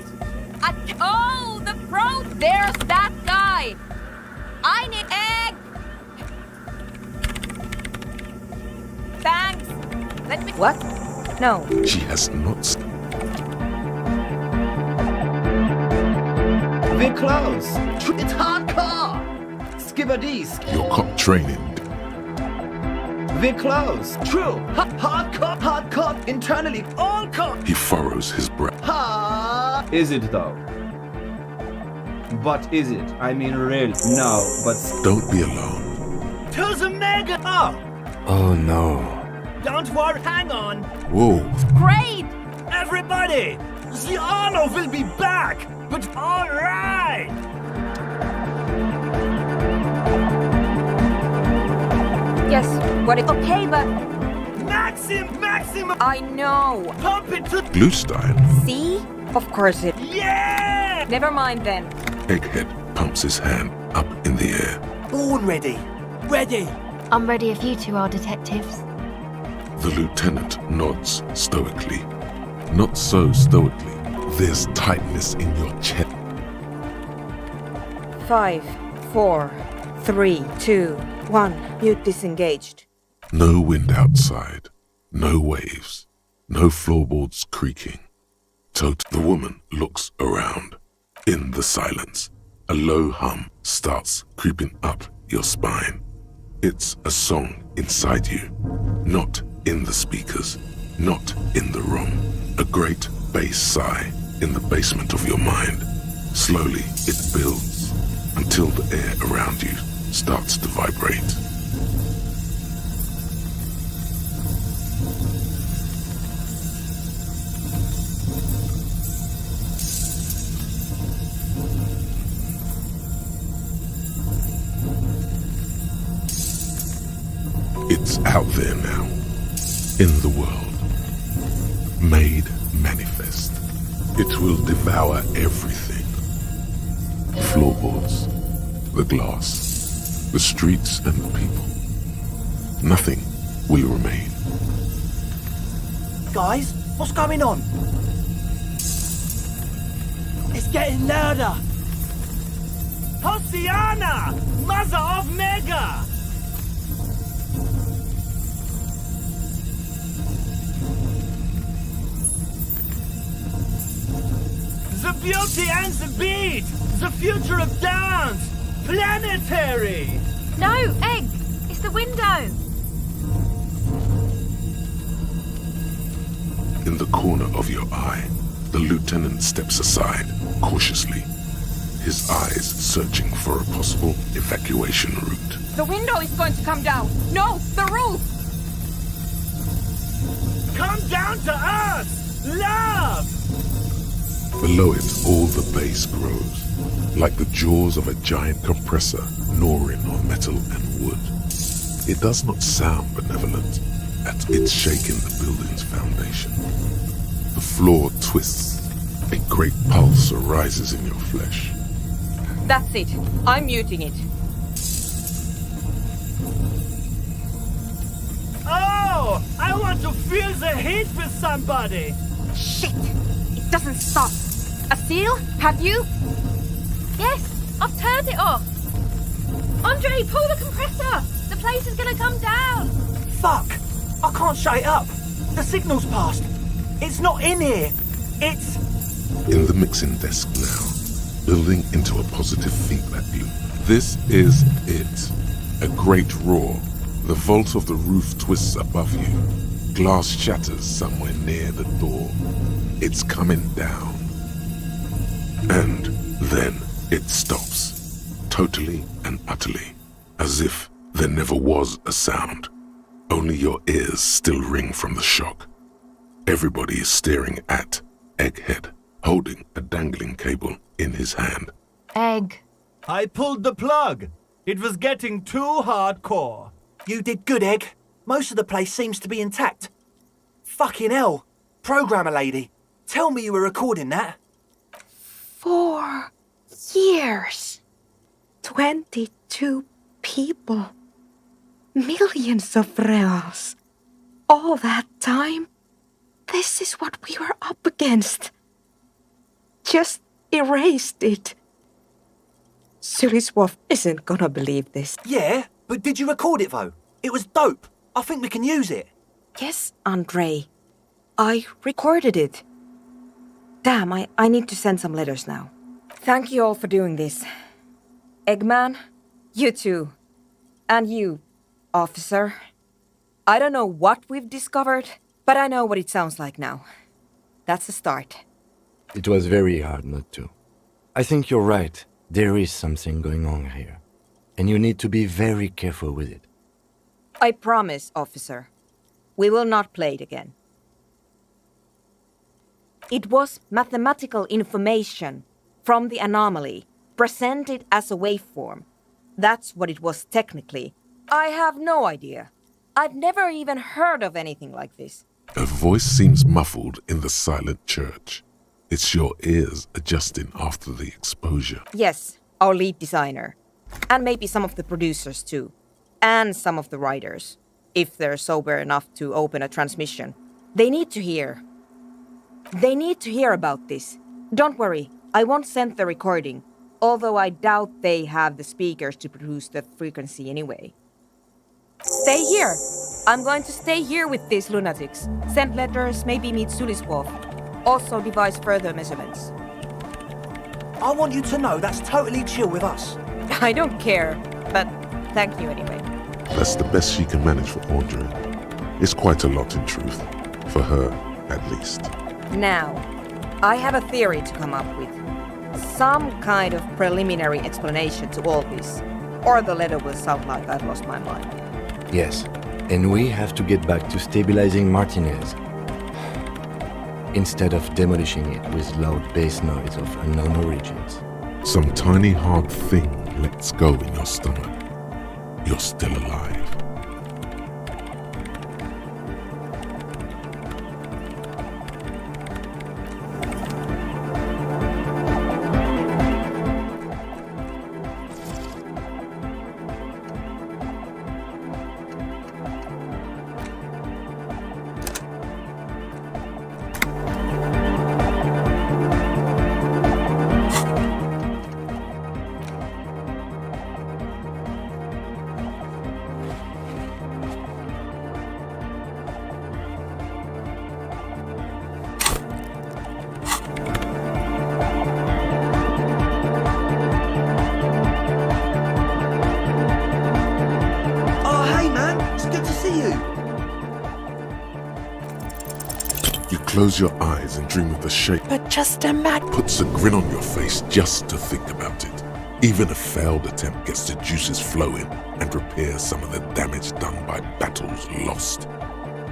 Oh, the pro! There's that guy! I need egg! Thanks! Let me... What? No. She has not... We're close. It's hardcore. Skibberdees. Your cop training. We're close. True. Hardcore. Internally. All cop. He furrows his brow. Is it though? What is it? I mean, really. No, but Don't be alarmed. To the mega! Oh, Oh no. don't worry, hang on. Whoa, Great! Everybody! The honor will be back! But alright! Yes, what it... Okay, but... Maxim! I know. Pump it to... glue style. See? Of course it... Yeah! Never mind then. Egghead pumps his hand up in the air. Born ready. Ready. I'm ready if you two are detectives. The lieutenant nods stoically. Not so stoically. There's tightness in your chest. 5, 4, 3, 2, 1. Mute disengaged. No wind outside. No waves. No floorboards creaking. The woman looks around. In the silence, a low hum starts creeping up your spine. It's a song inside you, not in the speakers, not in the room. A great bass sigh in the basement of your mind. Slowly it builds until the air around you starts to vibrate. It's out there now, in the world, made manifest. It will devour everything. Floorboards, the glass, the streets and the people. Nothing will remain. Guys, what's going on? It's getting louder. Hosiana! Mother of Mega! The beauty and the beat! The future of dance! Planetary! No, Egg! It's the window! In the corner of your eye, the lieutenant steps aside, cautiously, his eyes searching for a possible evacuation route. The window is going to come down. No, the roof! Come down to us! Love! Below it, all the bass grows, like the jaws of a giant compressor gnawing on metal and wood. It does not sound benevolent, at it's shaking the building's foundation. The floor twists, a great pulse arises in your flesh. That's it. I'm muting it. Oh! I want to feel the heat with somebody! Shit! It doesn't stop. A seal? Have you? Yes, I've turned it off. Andre, pull the compressor. The place is gonna come down. Fuck! I can't shut it up. The signal's passed. It's not in here. It's... In the mixing desk now, building into a positive feedback loop. This is it. A great roar. The vault of the roof twists above you. Glass shatters somewhere near the door. It's coming down. And then it stops. Totally and utterly. As if there never was a sound. Only your ears still ring from the shock. Everybody is staring at Egghead, holding a dangling cable in his hand. Egg. I pulled the plug. It was getting too hardcore. You did good, Egg. Most of the place seems to be intact. Fucking hell. Programmer lady, tell me you were recording that. 4 years. 22 people. Millions of reals. All that time? This is what we were up against. Just erased it. Suliswov isn't gonna believe this. Yeah, but did you record it though? It was dope. I think we can use it. Yes, Andre. I recorded it. Damn, I need to send some letters now. Thank you all for doing this. Eggman, you too. And you, officer. I don't know what we've discovered, but I know what it sounds like now. That's a start. It was very hard not to. I think you're right. There is something going on here, and you need to be very careful with it. I promise, officer. We will not play it again. It was mathematical information from the anomaly, presented as a waveform. That's what it was technically. I have no idea. I've never even heard of anything like this. A voice seems muffled in the silent church. It's your ears adjusting after the exposure. Yes, our lead designer. And maybe some of the producers too. And some of the writers. If they're sober enough to open a transmission. They need to hear. They need to hear about this. Don't worry, I won't send the recording. Although I doubt they have the speakers to produce the frequency anyway. Stay here. I'm going to stay here with these lunatics. Send letters, maybe meet Suliswolf. Also devise further measurements. I want you to know that's totally chill with us. I don't care, but thank you anyway. That's the best she can manage for Audrey. It's quite a lot in truth. For her, at least. Now, I have a theory to come up with. Some kind of preliminary explanation to all this. Or the letter will sound like I've lost my mind. Yes, and we have to get back to stabilizing Martinez. Instead of demolishing it with loud bass noise of unknown origins. Some tiny hard thing lets go in your stomach. You're still alive. Close your eyes and dream of the shape. But just imagine. Puts a grin on your face just to think about it. Even a failed attempt gets the juices flowing and repairs some of the damage done by battles lost.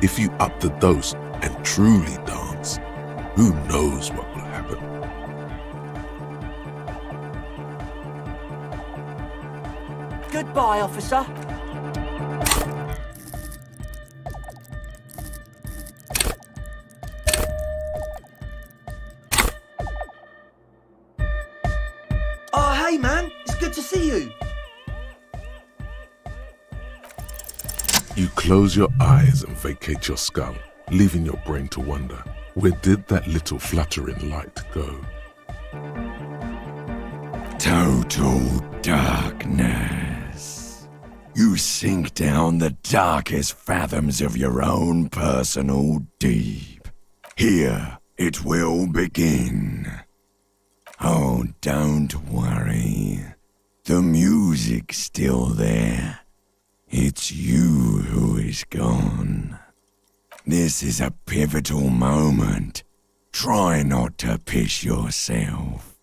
If you up the dose and truly dance, who knows what will happen? Goodbye, officer. Hey man, it's good to see you. You close your eyes and vacate your skull, leaving your brain to wonder, where did that little fluttering light go? Total darkness. You sink down the darkest fathoms of your own personal deep. Here it will begin. Oh, don't worry. The music's still there. It's you who is gone. This is a pivotal moment. Try not to piss yourself.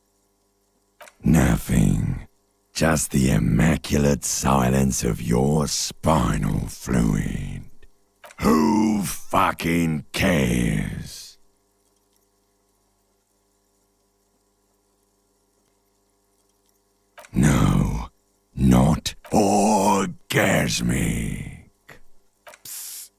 Nothing. Just the immaculate silence of your spinal fluid. Who fucking cares? No, not orgasmic. Psst.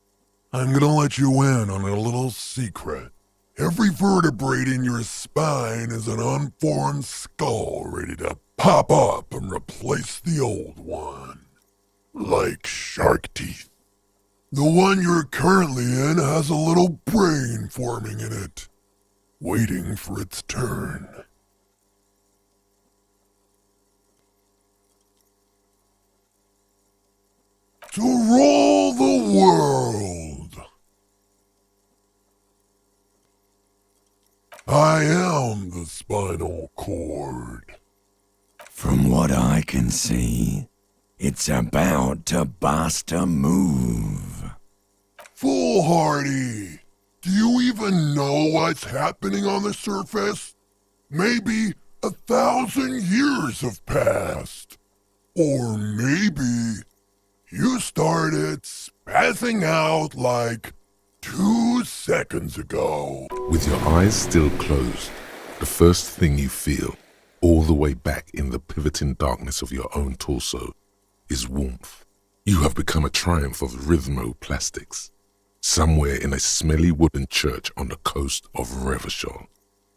I'm gonna let you in on a little secret. Every vertebrae in your spine is an unformed skull ready to pop up and replace the old one. Like shark teeth. The one you're currently in has a little brain forming in it, waiting for its turn. To rule the world. I am the spinal cord. From what I can see, it's about to bust a move. Foolhardy! Do you even know what's happening on the surface? Maybe 1,000 years have passed. Or maybe you started spazzing out like 2 seconds ago. With your eyes still closed, the first thing you feel, all the way back in the pivoting darkness of your own torso, is warmth. You have become a triumph of rhythmoplastics, somewhere in a smelly wooden church on the coast of Revachol.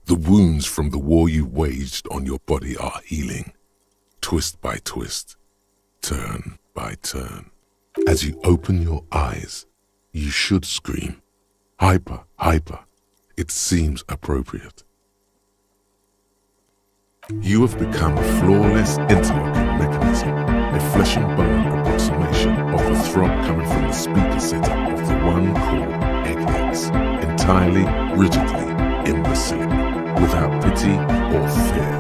The wounds from the war you waged on your body are healing, twist by twist, turn by turn. As you open your eyes, you should scream, hyper, hyper. It seems appropriate. You have become a flawless interlocking mechanism, a flesh and bone approximation of the throb coming from the speaker setup of the one called Eggheads, entirely, rigidly, imbecilic, without pity or fear.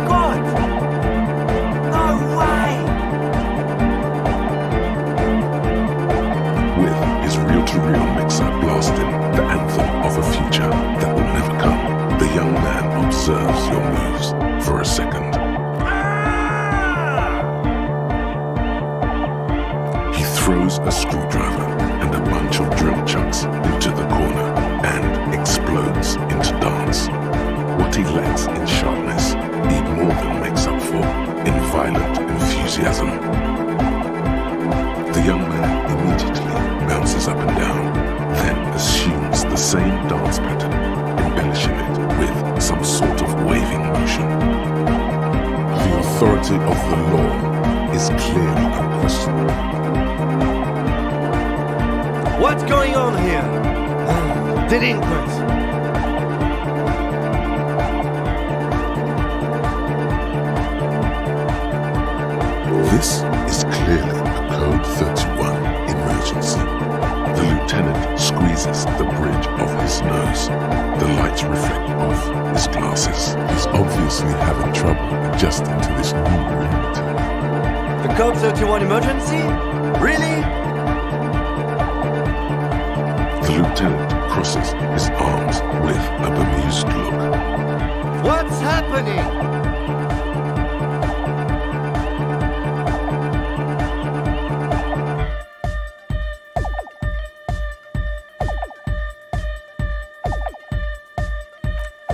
God! No way! With his reel-to-reel mixer blasting the anthem of a future that will never come, the young man observes your moves for a second. He throws a screwdriver and a bunch of drill chucks into the corner and explodes into dance. What he lacks in sharpness, he more than makes up for in violent enthusiasm. The young man immediately bounces up and down, then assumes the same dance pattern, embellishing it with some sort of waving motion. The authority of the law is clearly unquestioned. What's going on here? Delinquents. This is clearly a Code 31 emergency. The lieutenant squeezes the bridge of his nose. The lights reflect off his glasses. He's obviously having trouble adjusting to this new reality. The Code 31 emergency? Really? The lieutenant crosses his arms with a bemused look. What's happening?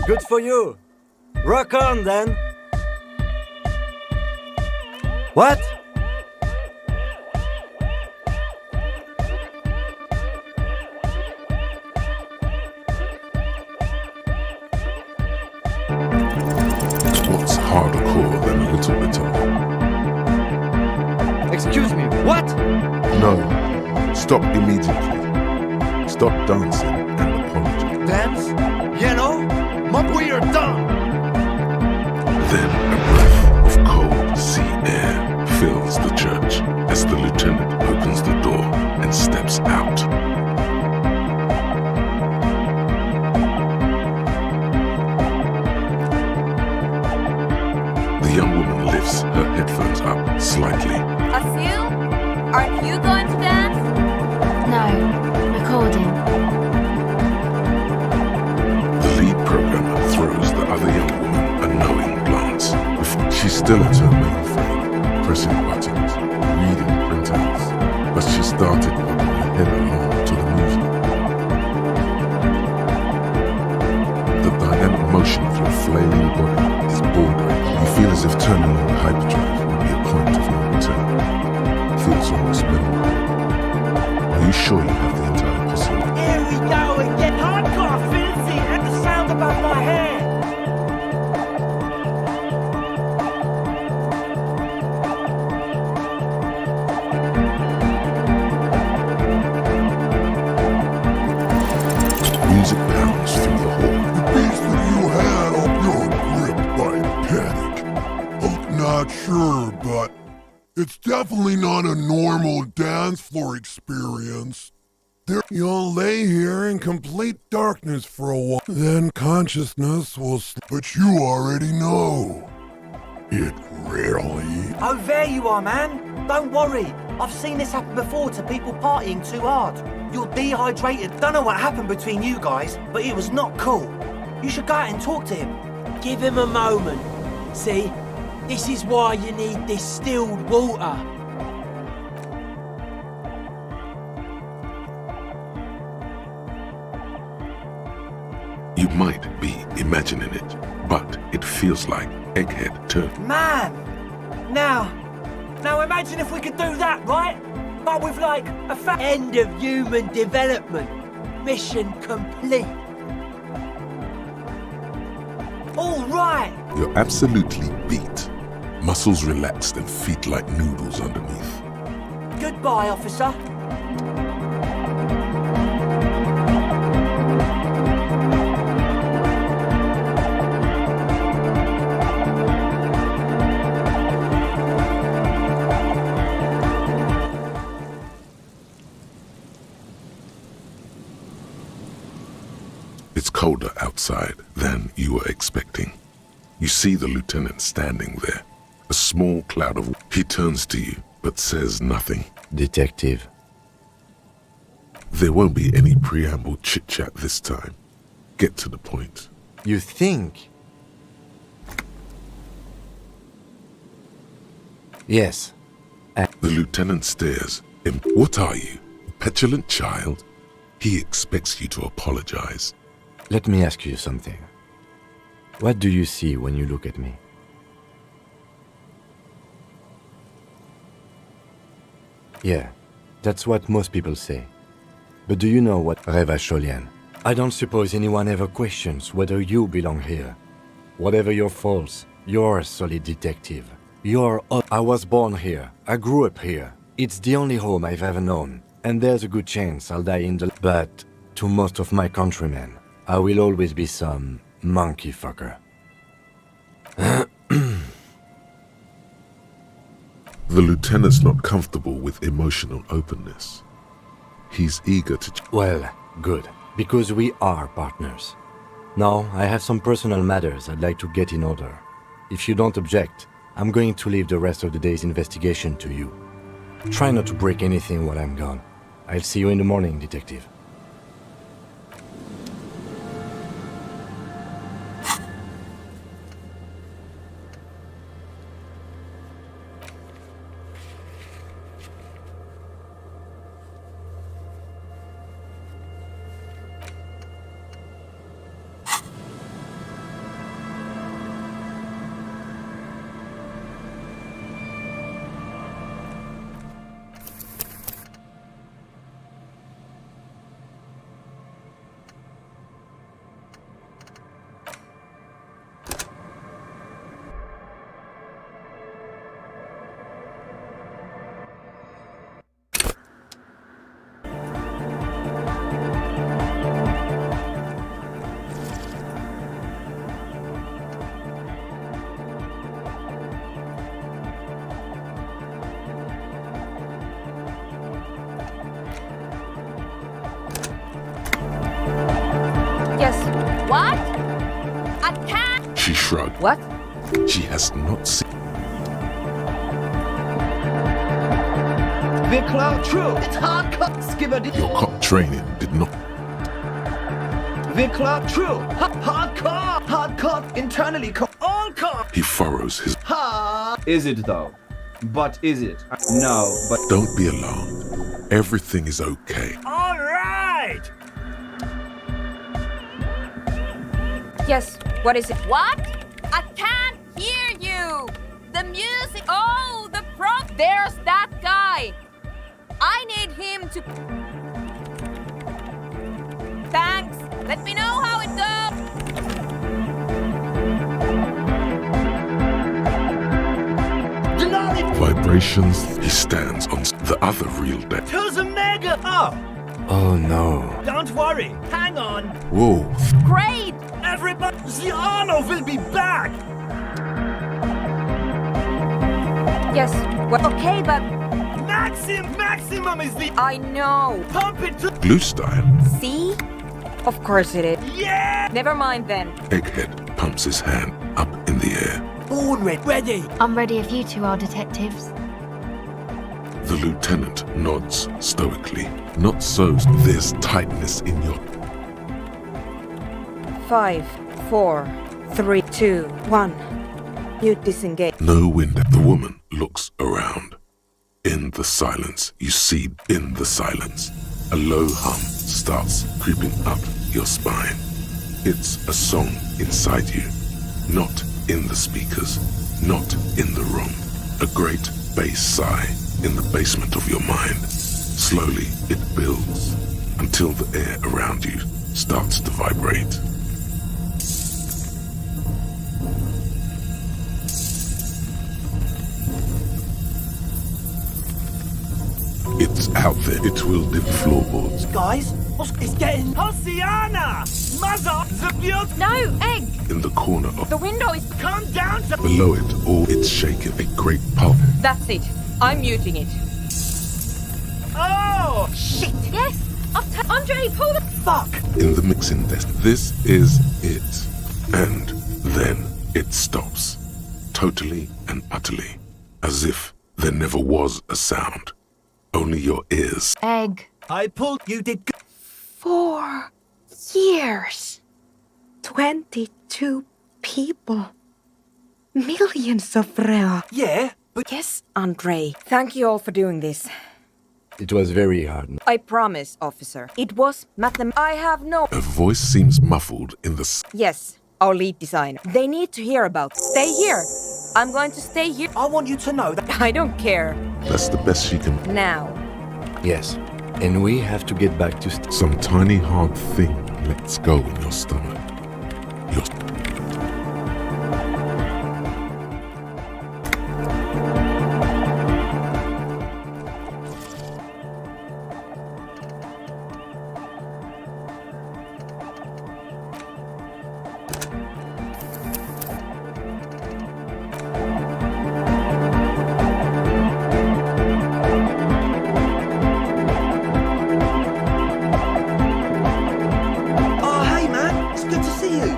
Good for you. Rock on then. What? What's harder core than a little bit of? Excuse me, what? No. Stop immediately. Stop dancing and apologize. Dance? You know? We are done! Then a breath of cold sea air fills the church as the lieutenant opens the door and steps out. The young woman lifts her headphones up slightly. Asil, aren't you going to dance? No, recording. The lead programmer throws the other young woman a knowing glance. She's still at her mainframe, pressing buttons, reading printouts, but she started walking her head along to the music. The dynamic motion of your flailing body is bordering. You feel as if turning on the hyperdrive would be a point of no return. It feels almost minimal. Are you sure you have the entire possibility? Here we go again! Hardcore fancy and the sound above my head! Music pounds through the hall. The beast that you had up your gripped by panic. I'm not sure, but it's definitely not a normal dance floor experience. You'll lay here in complete darkness for a while. Then consciousness will but you already know. It really... Oh, there you are, man. Don't worry. I've seen this happen before to people partying too hard. You're dehydrated. Don't know what happened between you guys, but it was not cool. You should go out and talk to him. Give him a moment. See, this is why you need distilled water. You might be imagining it, but it feels like Egghead turned. Man! Now imagine if we could do that, right? But with like a End of human development. Mission complete. All right! You're absolutely beat. Muscles relaxed and feet like noodles underneath. Goodbye, officer. It's colder outside than you were expecting. You see the lieutenant standing there, a small cloud of... He turns to you, but says nothing. Detective. There won't be any preamble chit-chat this time. Get to the point. You think? Yes. The lieutenant stares. What are you? A petulant child? He expects you to apologize. Let me ask you something. What do you see when you look at me? Yeah, that's what most people say. But do you know what Reva Cholian? I don't suppose anyone ever questions whether you belong here. Whatever your faults, you're a solid detective. I was born here. I grew up here. It's the only home I've ever known. And there's a good chance I'll die in the... But to most of my countrymen, I will always be some monkey fucker. The lieutenant's not comfortable with emotional openness. He's eager to... Well, good. Because we are partners. Now, I have some personal matters I'd like to get in order. If you don't object, I'm going to leave the rest of the day's investigation to you. Try not to break anything while I'm gone. I'll see you in the morning, detective. What? I can't. She shrugged. What? She has not seen... Vikla, true. It's hardcore. Skipper, Your cop training did not... Vikla, true. Hardcore. Hardcore. Internally, all cop. He furrows his... Is it though? But is it? No, but... Don't be alarmed. Everything is okay. All right! Yes, what is it? What? I can't hear you! The music... Oh, the pro... There's that guy! I need him to... Thanks! Let me know how it goes! Vibrations, he stands on the other real deck. Who's a mega? Oh no. Don't worry. Hang on. Whoa. Great! Everybody, the Arno will be back! Yes, well, okay, but... Maximum is the... I know. Pump it to... Blue style. See? Of course it is. Yeah! Never mind then. Egghead pumps his hand up in the air. Born ready. I'm ready if you two are detectives. The lieutenant nods stoically. Not so. There's tightness in your... 5, 4, 3, 2, 1. You disengage. No window. The woman looks around. In the silence, you see in the silence, a low hum starts creeping up your spine. It's a song inside you, not in the speakers, not in the room. A great bass sigh in the basement of your mind. Slowly it builds until the air around you starts to vibrate. It's out there. It will dip floorboards. Guys, it's getting... Hosiana! Mother, the beaut... No, Egg! In the corner of... The window is... Come down to... Below it, all it's shaking. A great pulp. That's it. I'm muting it. Oh! Shit! Yes! Andre, pull the... Fuck! In the mixing desk. This is it. And then It stops, totally and utterly, as if there never was a sound. Only your ears. Egg. I pulled. You did good. 4 years. 22 people. Millions of real. Yeah, but Yes, Andre. Thank you all for doing this. It was very hard. I promise, officer. It was I have no... Her voice seems muffled in the... Yes, our lead designer. They need to hear about... Stay here. I'm going to stay here. I want you to know that. I don't care. That's the best she can... Now. Yes, and we have to get back to... Some tiny hard thing lets go in your stomach. Your... Oh, hey, man. It's good to see you.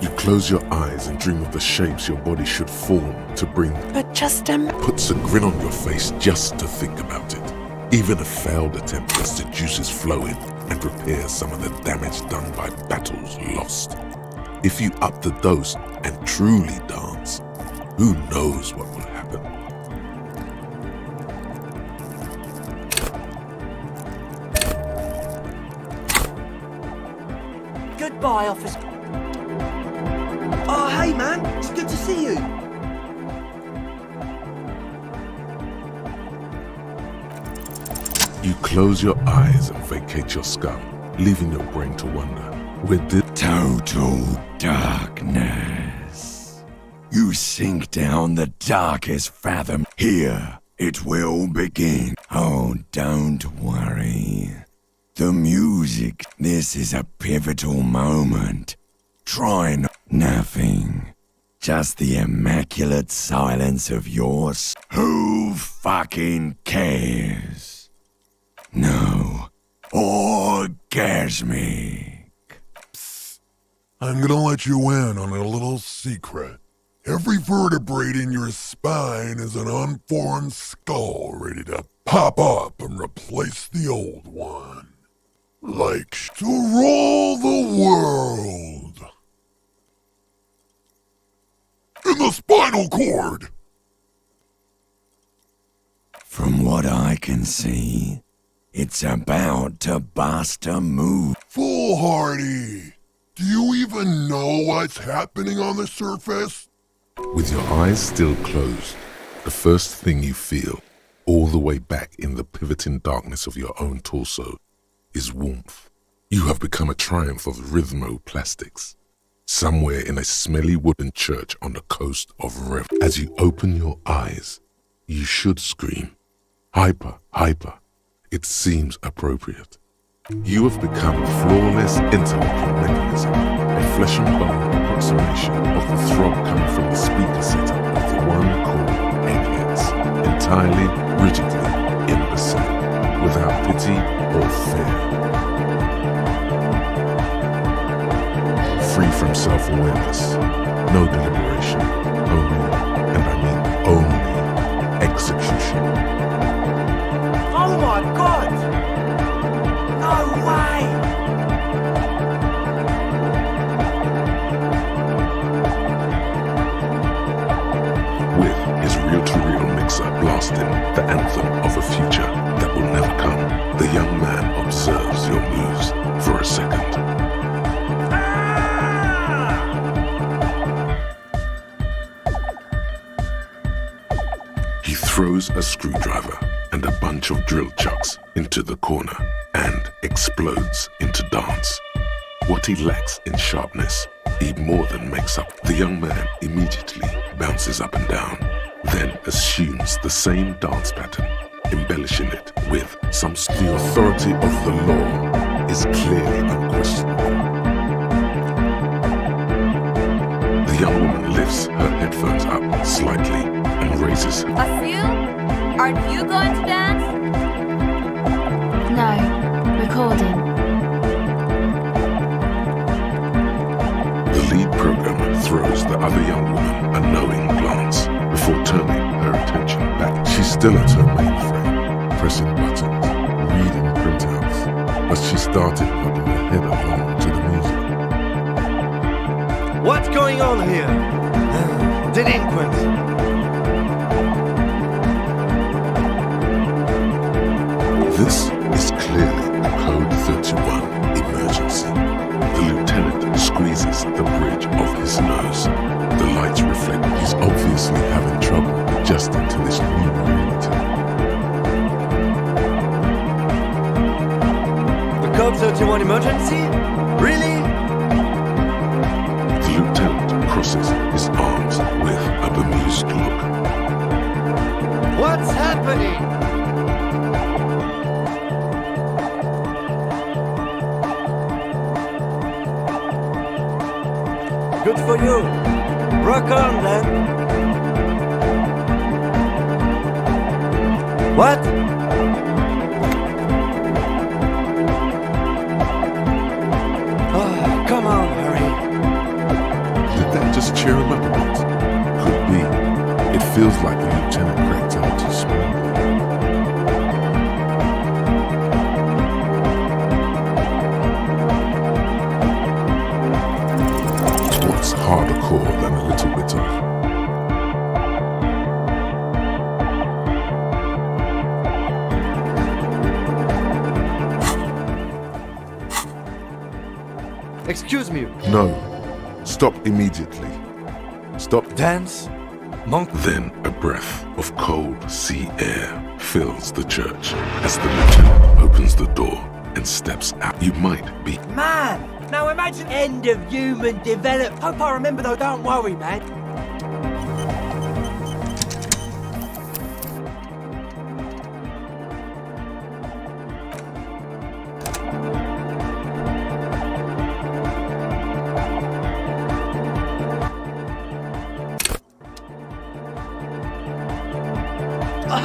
You close your eyes and dream of the shapes your body should form to bring... But just Puts a grin on your face just to think about it. Even a failed attempt lets the juices flow in and repair some of the damage done by battles lost. If you up the dose and truly dance, who knows what will happen? Goodbye, officer. Oh, hey, man. It's good to see you. You close your eyes and vacate your skull, leaving your brain to wonder, where did... Total darkness. You sink down the darkest fathom. Here it will begin. Oh, don't worry. The music, this is a pivotal moment. Try nothing. Just the immaculate silence of yours. Who fucking cares? No. Orgasmic. I'm gonna let you in on a little secret. Every vertebrae in your spine is an unformed skull ready to pop up and replace the old one. Like to rule the world. In the spinal cord! From what I can see, it's about to bust a move. Foolhardy! Do you even know what's happening on the surface? With your eyes still closed, the first thing you feel, all the way back in the pivoting darkness of your own torso, is warmth. You have become a triumph of rhythmoplastics. Somewhere in a smelly wooden church on the coast of Rev. As you open your eyes, you should scream, hyper, hyper. It seems appropriate. You have become a flawless interlocking mechanism, a flesh and bone approximation of the throb coming from the speaker setup of the one called Eggheads, entirely, rigidly imbecile, without pity or fear. Free from self-awareness, no deliberation, only, and I mean only, execution. Oh my God! No way! With his reel-to-reel mixer blasting the anthem of a future that will never come, the young man observes your moves for a second. He throws a screwdriver and a bunch of drill chucks into the corner and explodes into dance. What he lacks in sharpness, he more than makes up. The young man immediately bounces up and down, then assumes the same dance pattern, embellishing it with some... The authority of the law is clearly unquestionable. The young woman lifts her headphones up slightly and raises her... Asil, aren't you going to dance? No, recording. The throws the other young woman a knowing glance before turning her attention back. She's still at her mainframe, pressing buttons, reading printouts, but she started nodding her head along to the music. What's going on here? Delinquent. This is clearly a Code 31 emergency. The lieutenant squeezes the bridge of his nose. The lights reflect he's obviously having trouble adjusting to this new reality. The Code 31 emergency? Really? The lieutenant crosses his arms with a bemused look. What's happening? Good for you. Rock on, then. What? Oh, come on, hurry. Did that just cheer him up a bit? Could be. It feels like the lieutenant cracked out too small. What's harder core than a little bit of? Excuse me. No. Stop immediately. Stop. Dance? Monk? Then a breath of cold sea air fills the church as the lieutenant opens the door and steps out. You might be. Man! Now imagine end of human development. Hope I remember though, don't worry, man.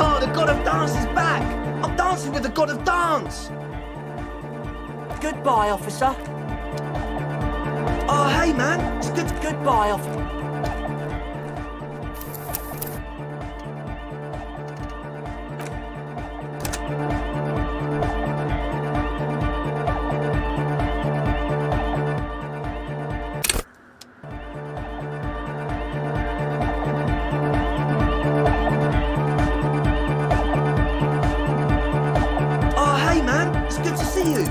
Oh, the god of dance is back! I'm dancing with the god of dance! Goodbye, officer. Oh, hey, man! It's good. Goodbye, officer. Oh, hey, man! It's good to see you!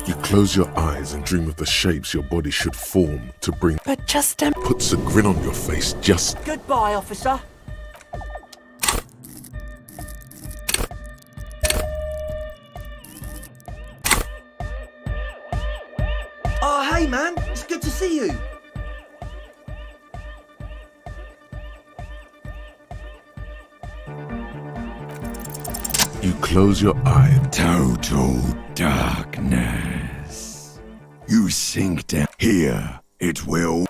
You close your eyes and dream of the shapes your body should form to bring. But just Puts a grin on your face just. Goodbye, officer. Oh, hey, man! It's good to see you! You close your eye. Total darkness. You sink down. Here, it will.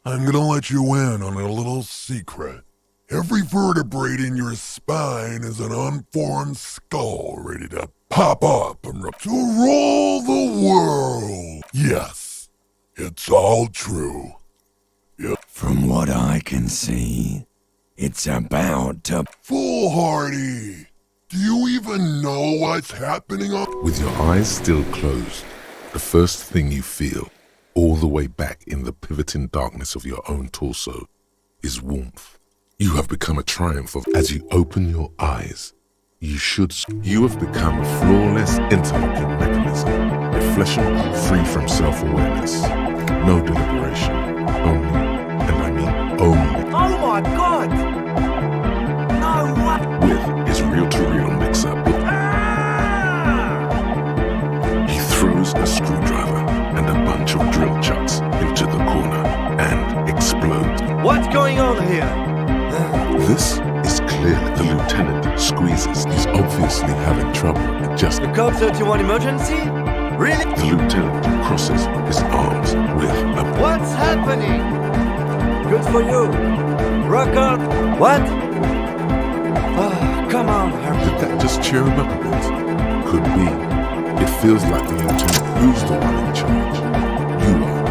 I'm gonna let you in on a little secret. Every vertebrae in your spine is an unformed skull ready to pop up and to rule the world. Yes, it's all true. Yep. From what I can see, it's about to. Foolhardy! Do you even know what's happening on? With your eyes still closed, the first thing you feel, all the way back in the pivoting darkness of your own torso, is warmth. You have become a triumph of. As you open your eyes, you have become a flawless interlocking mechanism, a flesh and blood free from self-awareness. No deliberation, only, and I mean only, Oh my god! No way! with his reel-to-reel mix-up. He throws a screwdriver and a bunch of drill chucks into the corner and explodes. What's going on here? This is clearly the lieutenant squeezes. He's obviously having trouble adjusting. The Code 31 emergency? Really? The lieutenant crosses his arms with a. What's happening? Good for you. Rock on. What? Oh, come on, hurry. Did that just cheer him up a bit? Could be. It feels like the lieutenant. Who's the one in charge? You are.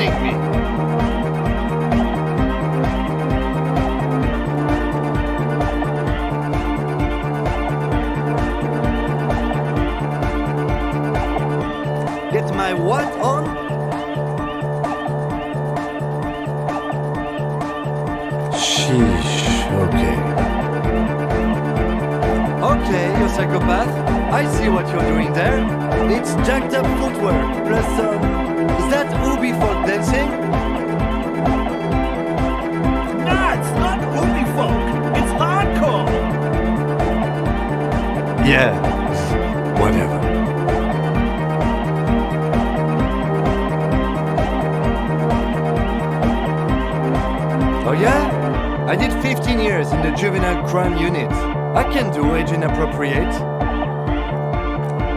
kidding me? Get my what on? Sheesh, okay. Okay, you psychopath. I see what you're doing there. It's jacked up footwear, plus is that Ubi folk dancing? Nah, it's not Ubi folk. It's hardcore. Yeah, whatever. Oh yeah? I did 15 years in the juvenile crime unit. I can do age inappropriate.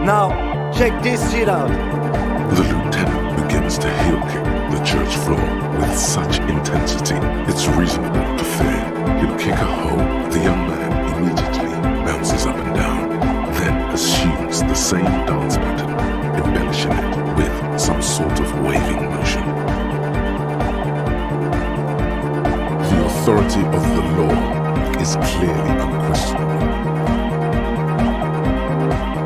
Now, check this shit out. The lieutenant begins to heel kick the church floor with such intensity, it's reasonable to fear. He'll kick a hole. The young man immediately bounces up and down, then assumes the same dance pattern, embellishing it with some sort of waving motion. The authority of the law is clearly unquestionable.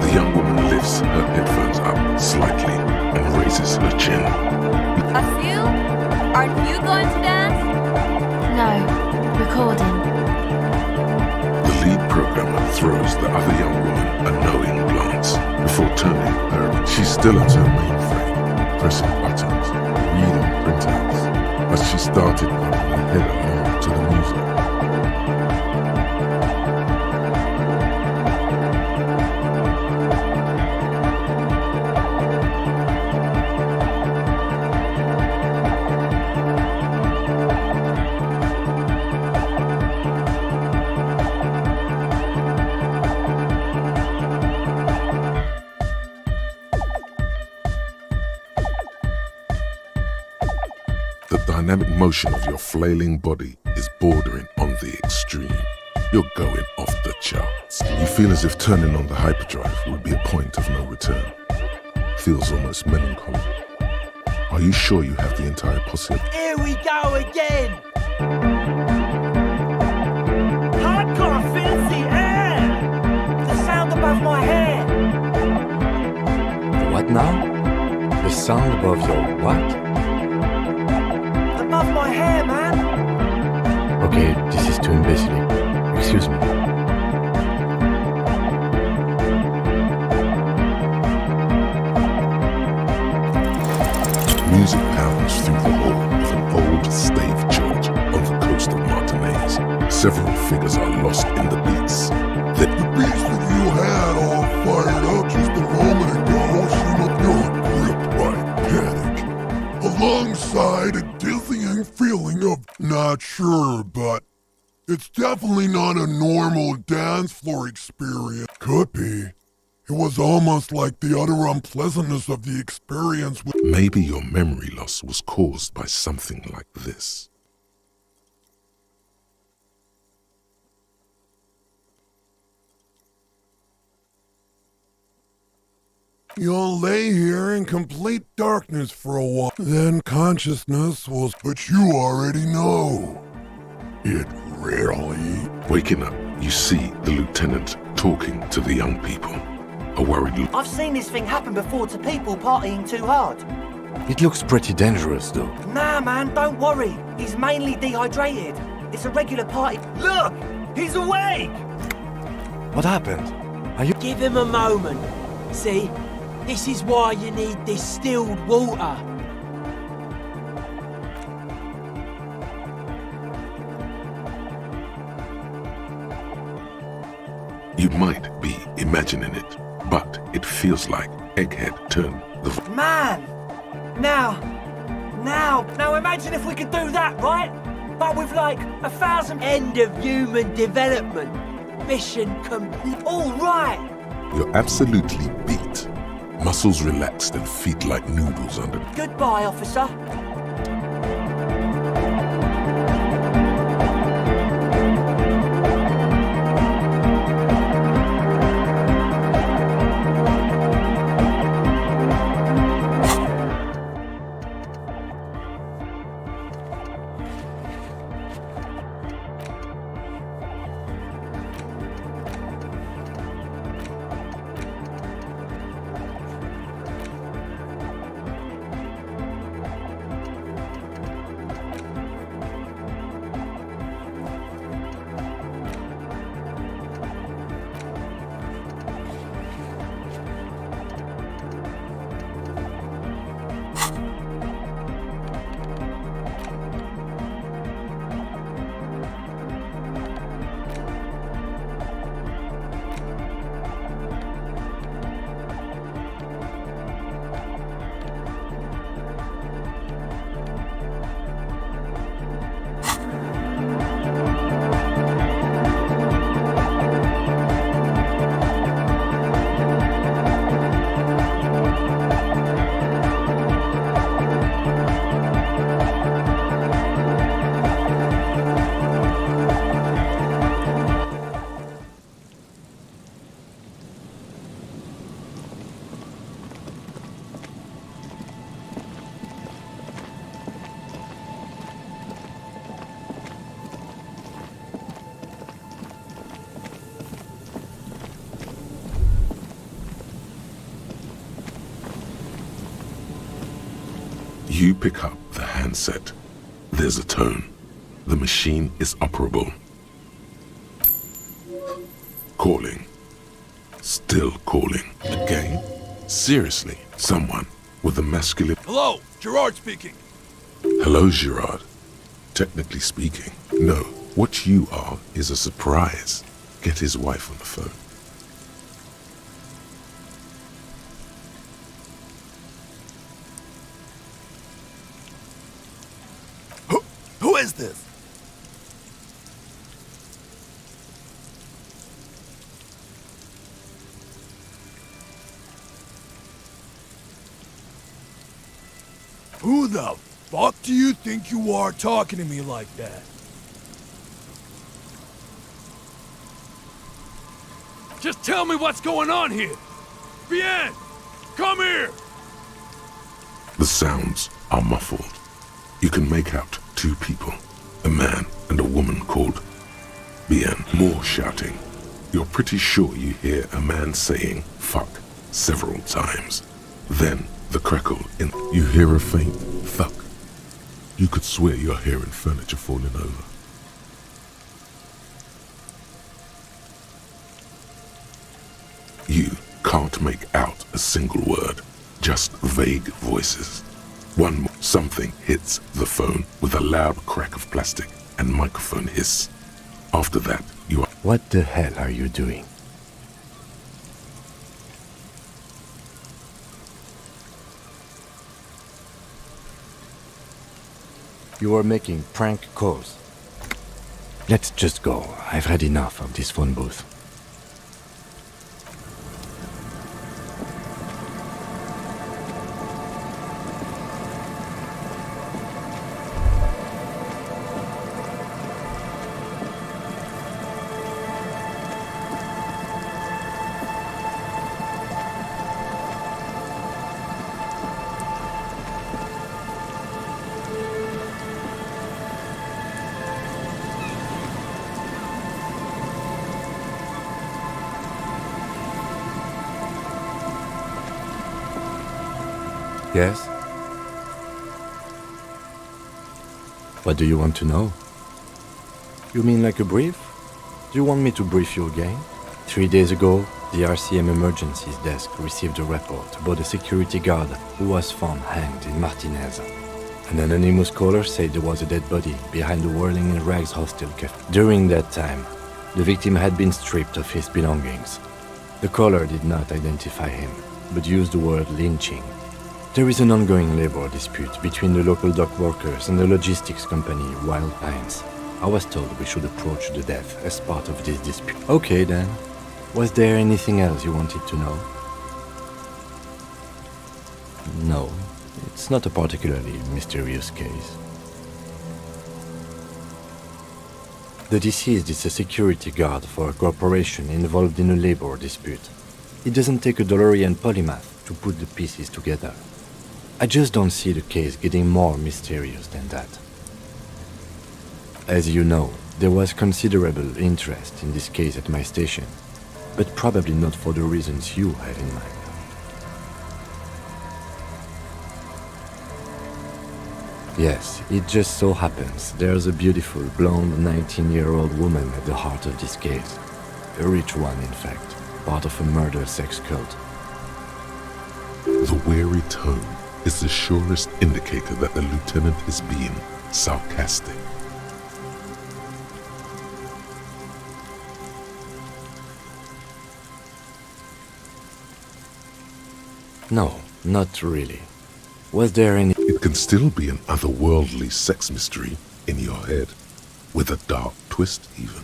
The young woman lifts her headphones up slightly and raises her chin. Asil, aren't you going to dance? No, recording. The lead programmer throws the other young woman a knowing glance before turning her. She's still at her mainframe, pressing buttons, reading printouts, but she started putting her head along to the music. The dynamic motion of your flailing body is bordering on the extreme. You're going off the charts. You feel as if turning on the hyperdrive would be a point of no return. Feels almost melancholy. Are you sure you have the entire posse? Here we go again! Hardcore filthy air! The sound above my head! What now? The sound above your what? Above my hair, man! Okay, this is too imbecile. Excuse me. Music pounds through the hall of an old stave church on the coast of Martinaise. Several figures are lost in the beats. The beats that you had all fired up just a moment ago seem like you're gripped by panic. Alongside a dizzying feeling of not sure, but it's definitely not a normal dance floor experience. Could be. It was almost like the utter unpleasantness of the experience was. Maybe your memory loss was caused by something like this. You'll lay here in complete darkness for a while. Then consciousness will. But you already know. It really. Waking up, you see the lieutenant talking to the young people. A worried I've seen this thing happen before to people partying too hard. It looks pretty dangerous, though. Nah, man, don't worry. He's mainly dehydrated. It's a regular party. Look! He's awake! What happened? Are you... Give him a moment. See? This is why you need distilled water. You might be imagining it, but it feels like Egghead turned the... Man! Now imagine if we could do that, right? But with like 1,000... End of human development. Mission complete. All right! You're absolutely beat. Muscles relaxed and feet like noodles under... Goodbye, officer. You pick up the handset. There's a tone. The machine is operable. Calling. Still calling. Again? Seriously, someone with a masculine... Hello, Gerard speaking. Hello, Gerard. Technically speaking, no. What you are is a surprise. Get his wife on the phone. Who is this? Who the fuck do you think you are talking to me like that? Just tell me what's going on here. Bien, come here. The sounds are muffled. You can make out two people, a man and a woman called Bien. More shouting. You're pretty sure you hear a man saying fuck several times. Then the crackle in. You hear a faint thunk. You could swear you're hearing furniture falling over. You can't make out a single word, just vague voices. One more, something hits the phone with a loud crack of plastic and microphone hiss. After that, you are... What the hell are you doing? You are making prank calls. Let's just go. I've had enough of this phone booth. Yes? What do you want to know? You mean like a brief? Do you want me to brief you again? 3 days ago, the RCM Emergencies Desk received a report about a security guard who was found hanged in Martinez. An anonymous caller said there was a dead body behind the Whirling in Rags hostel cafe. During that time, the victim had been stripped of his belongings. The caller did not identify him, but used the word lynching. There is an ongoing labor dispute between the local dock workers and the logistics company Wild Pines. I was told we should approach the death as part of this dispute. Okay then. Was there anything else you wanted to know? No, it's not a particularly mysterious case. The deceased is a security guard for a corporation involved in a labor dispute. It doesn't take a DeLorean polymath to put the pieces together. I just don't see the case getting more mysterious than that. As you know, there was considerable interest in this case at my station, but probably not for the reasons you have in mind. Yes, it just so happens there's a beautiful, blonde 19-year-old woman at the heart of this case. A rich one, in fact, part of a murder sex cult. The weary tone is the surest indicator that the lieutenant is being sarcastic. No, not really. Was there any... It can still be an otherworldly sex mystery in your head, with a dark twist even.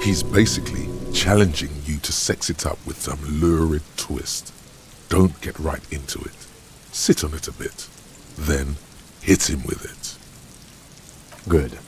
He's basically challenging you to sex it up with some lurid twist. Don't get right into it. Sit on it a bit, then hit him with it. Good.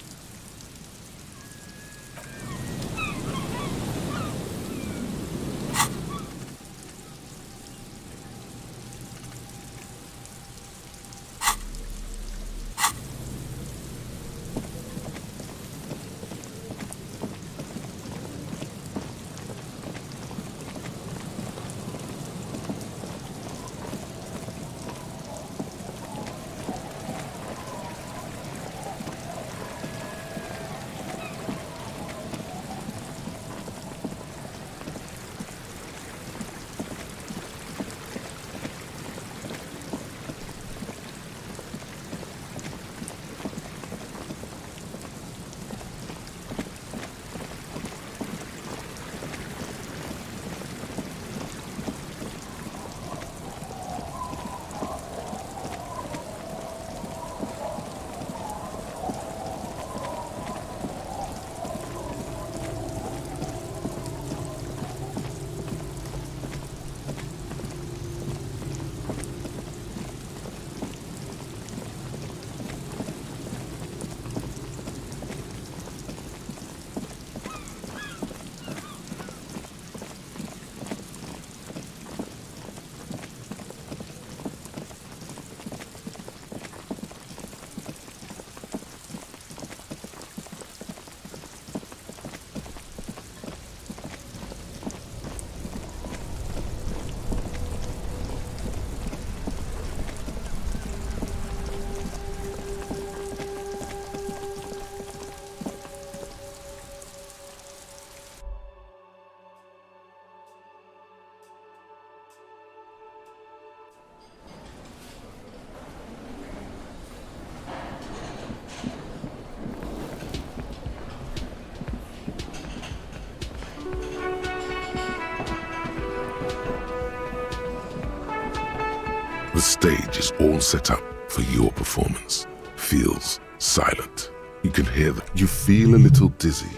The stage is all set up for your performance. Feels silent. You can hear that. You feel a little dizzy,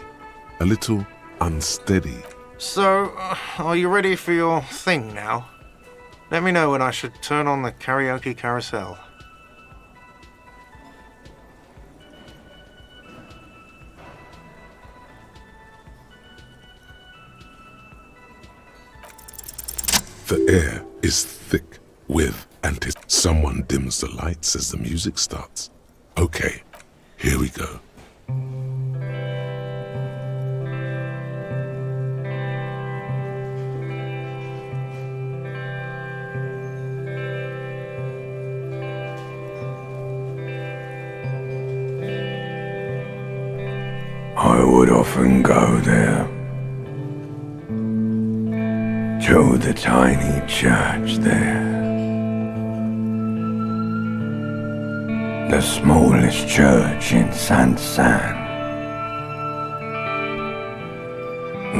a little unsteady. So, are you ready for your thing now? Let me know when I should turn on the karaoke carousel. The air is thick with anticipation. Someone dims the lights as the music starts. Okay, here we go. I would often go there, to the tiny church there, the smallest church in Saint-Saëns,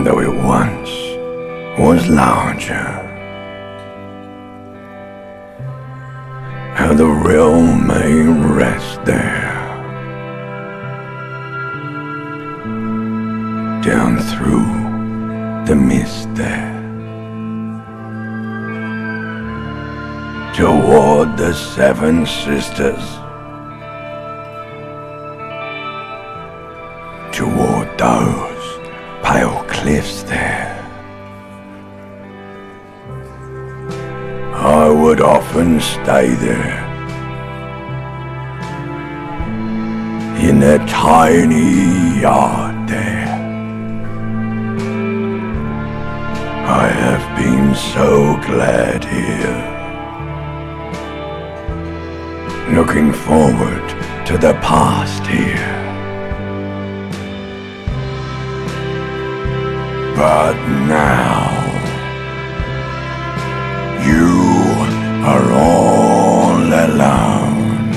though it once was larger. How the realm may rest there, down through the mist there, toward the Seven Sisters, toward those pale cliffs there. I would often stay there, in that tiny yard there. I have been so glad here, looking forward to the past here. But now, you are all alone.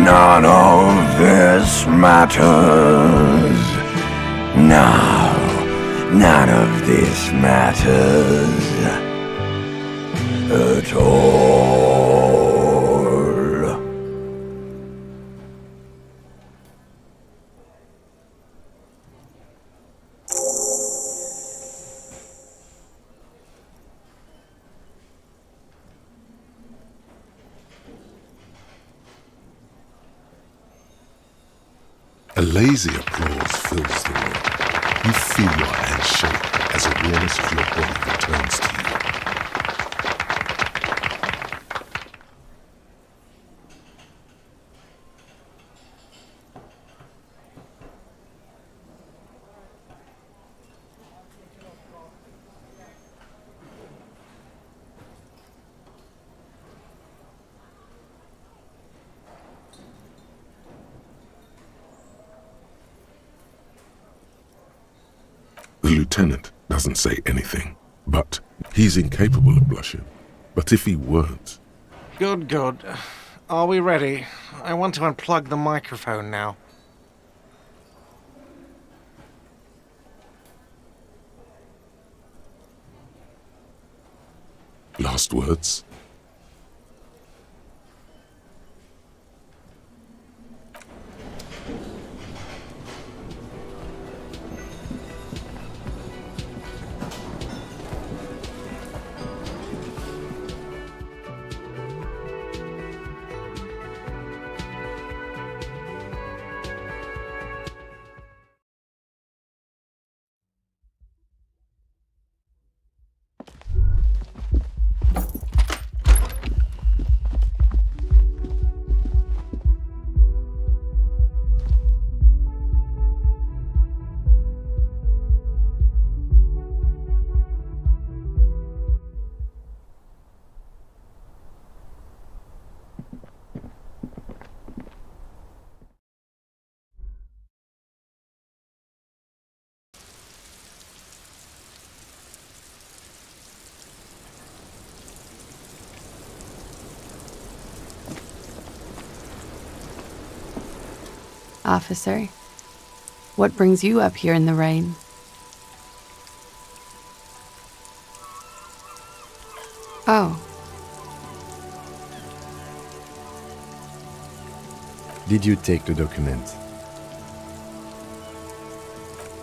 None of this matters. No, none of this matters at all. A lazy applause fills the room. You feel your hands shake as awareness of your body returns to you. The lieutenant doesn't say anything, but he's incapable of blushing. But if he weren't... Good, good. Are we ready? I want to unplug the microphone now. Last words? Officer, what brings you up here in the rain? Oh. Did you take the document?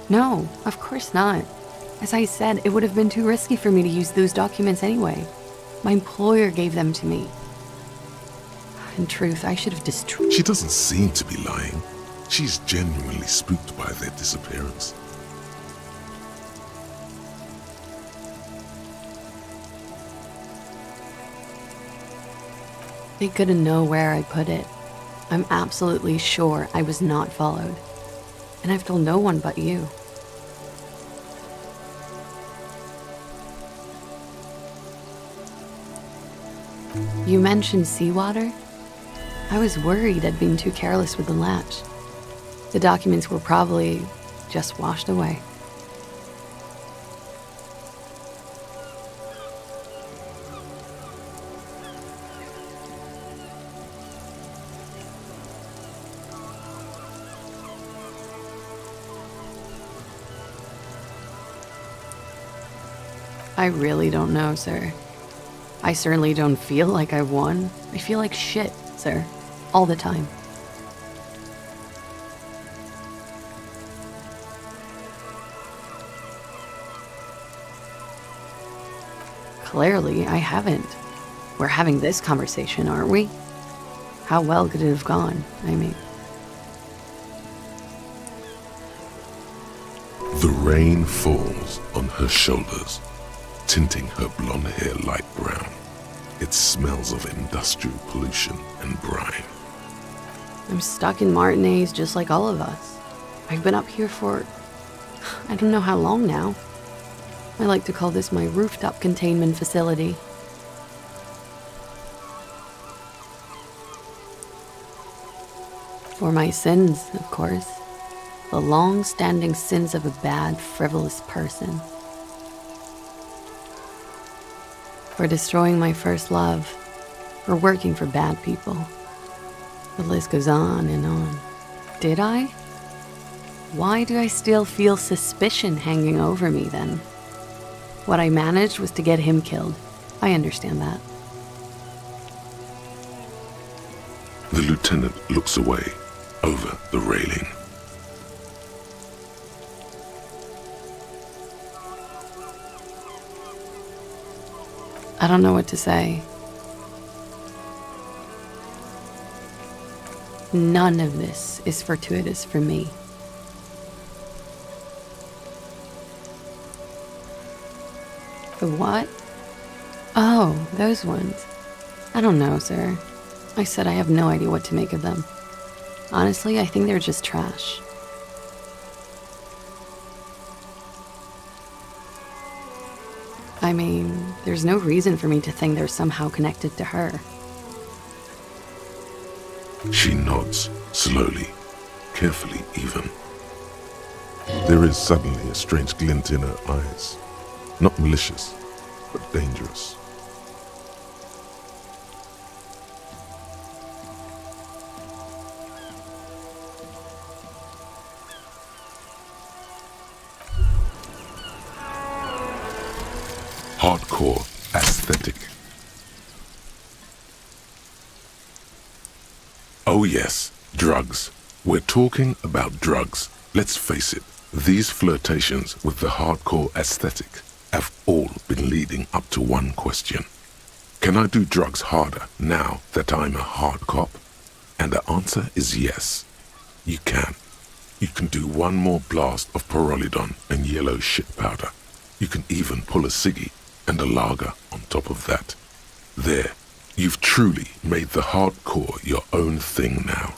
No, of course not. As I said, it would have been too risky for me to use those documents anyway. My employer gave them to me. In truth, I should have destroyed. She doesn't seem to be lying. She's genuinely spooked by their disappearance. They couldn't know where I put it. I'm absolutely sure I was not followed. And I've told no one but you. You mentioned seawater? I was worried I'd been too careless with the latch. The documents were probably just washed away. I really don't know, sir. I certainly don't feel like I've won. I feel like shit, sir. All the time. Clearly, I haven't. We're having this conversation, aren't we? How well could it have gone, I mean? The rain falls on her shoulders, tinting her blonde hair light brown. It smells of industrial pollution and brine. I'm stuck in Martinez just like all of us. I've been up here for... I don't know how long now. I like to call this my rooftop containment facility. For my sins, of course. The long-standing sins of a bad, frivolous person. For destroying my first love. For working for bad people. The list goes on and on. Did I? Why do I still feel suspicion hanging over me then? What I managed was to get him killed. I understand that. The lieutenant looks away, over the railing. I don't know what to say. None of this is fortuitous for me. The what? Oh, those ones. I don't know, sir. I said I have no idea what to make of them. Honestly, I think they're just trash. I mean, there's no reason for me to think they're somehow connected to her. She nods, slowly, carefully even. There is suddenly a strange glint in her eyes. Not malicious, but dangerous. Hardcore aesthetic. Oh yes, drugs. We're talking about drugs. Let's face it, these flirtations with the hardcore aesthetic have all been leading up to one question. Can I do drugs harder now that I'm a hard cop? And the answer is yes. You can. You can do one more blast of pyrrolidon and yellow shit powder. You can even pull a ciggy and a lager on top of that. There, you've truly made the hardcore your own thing now.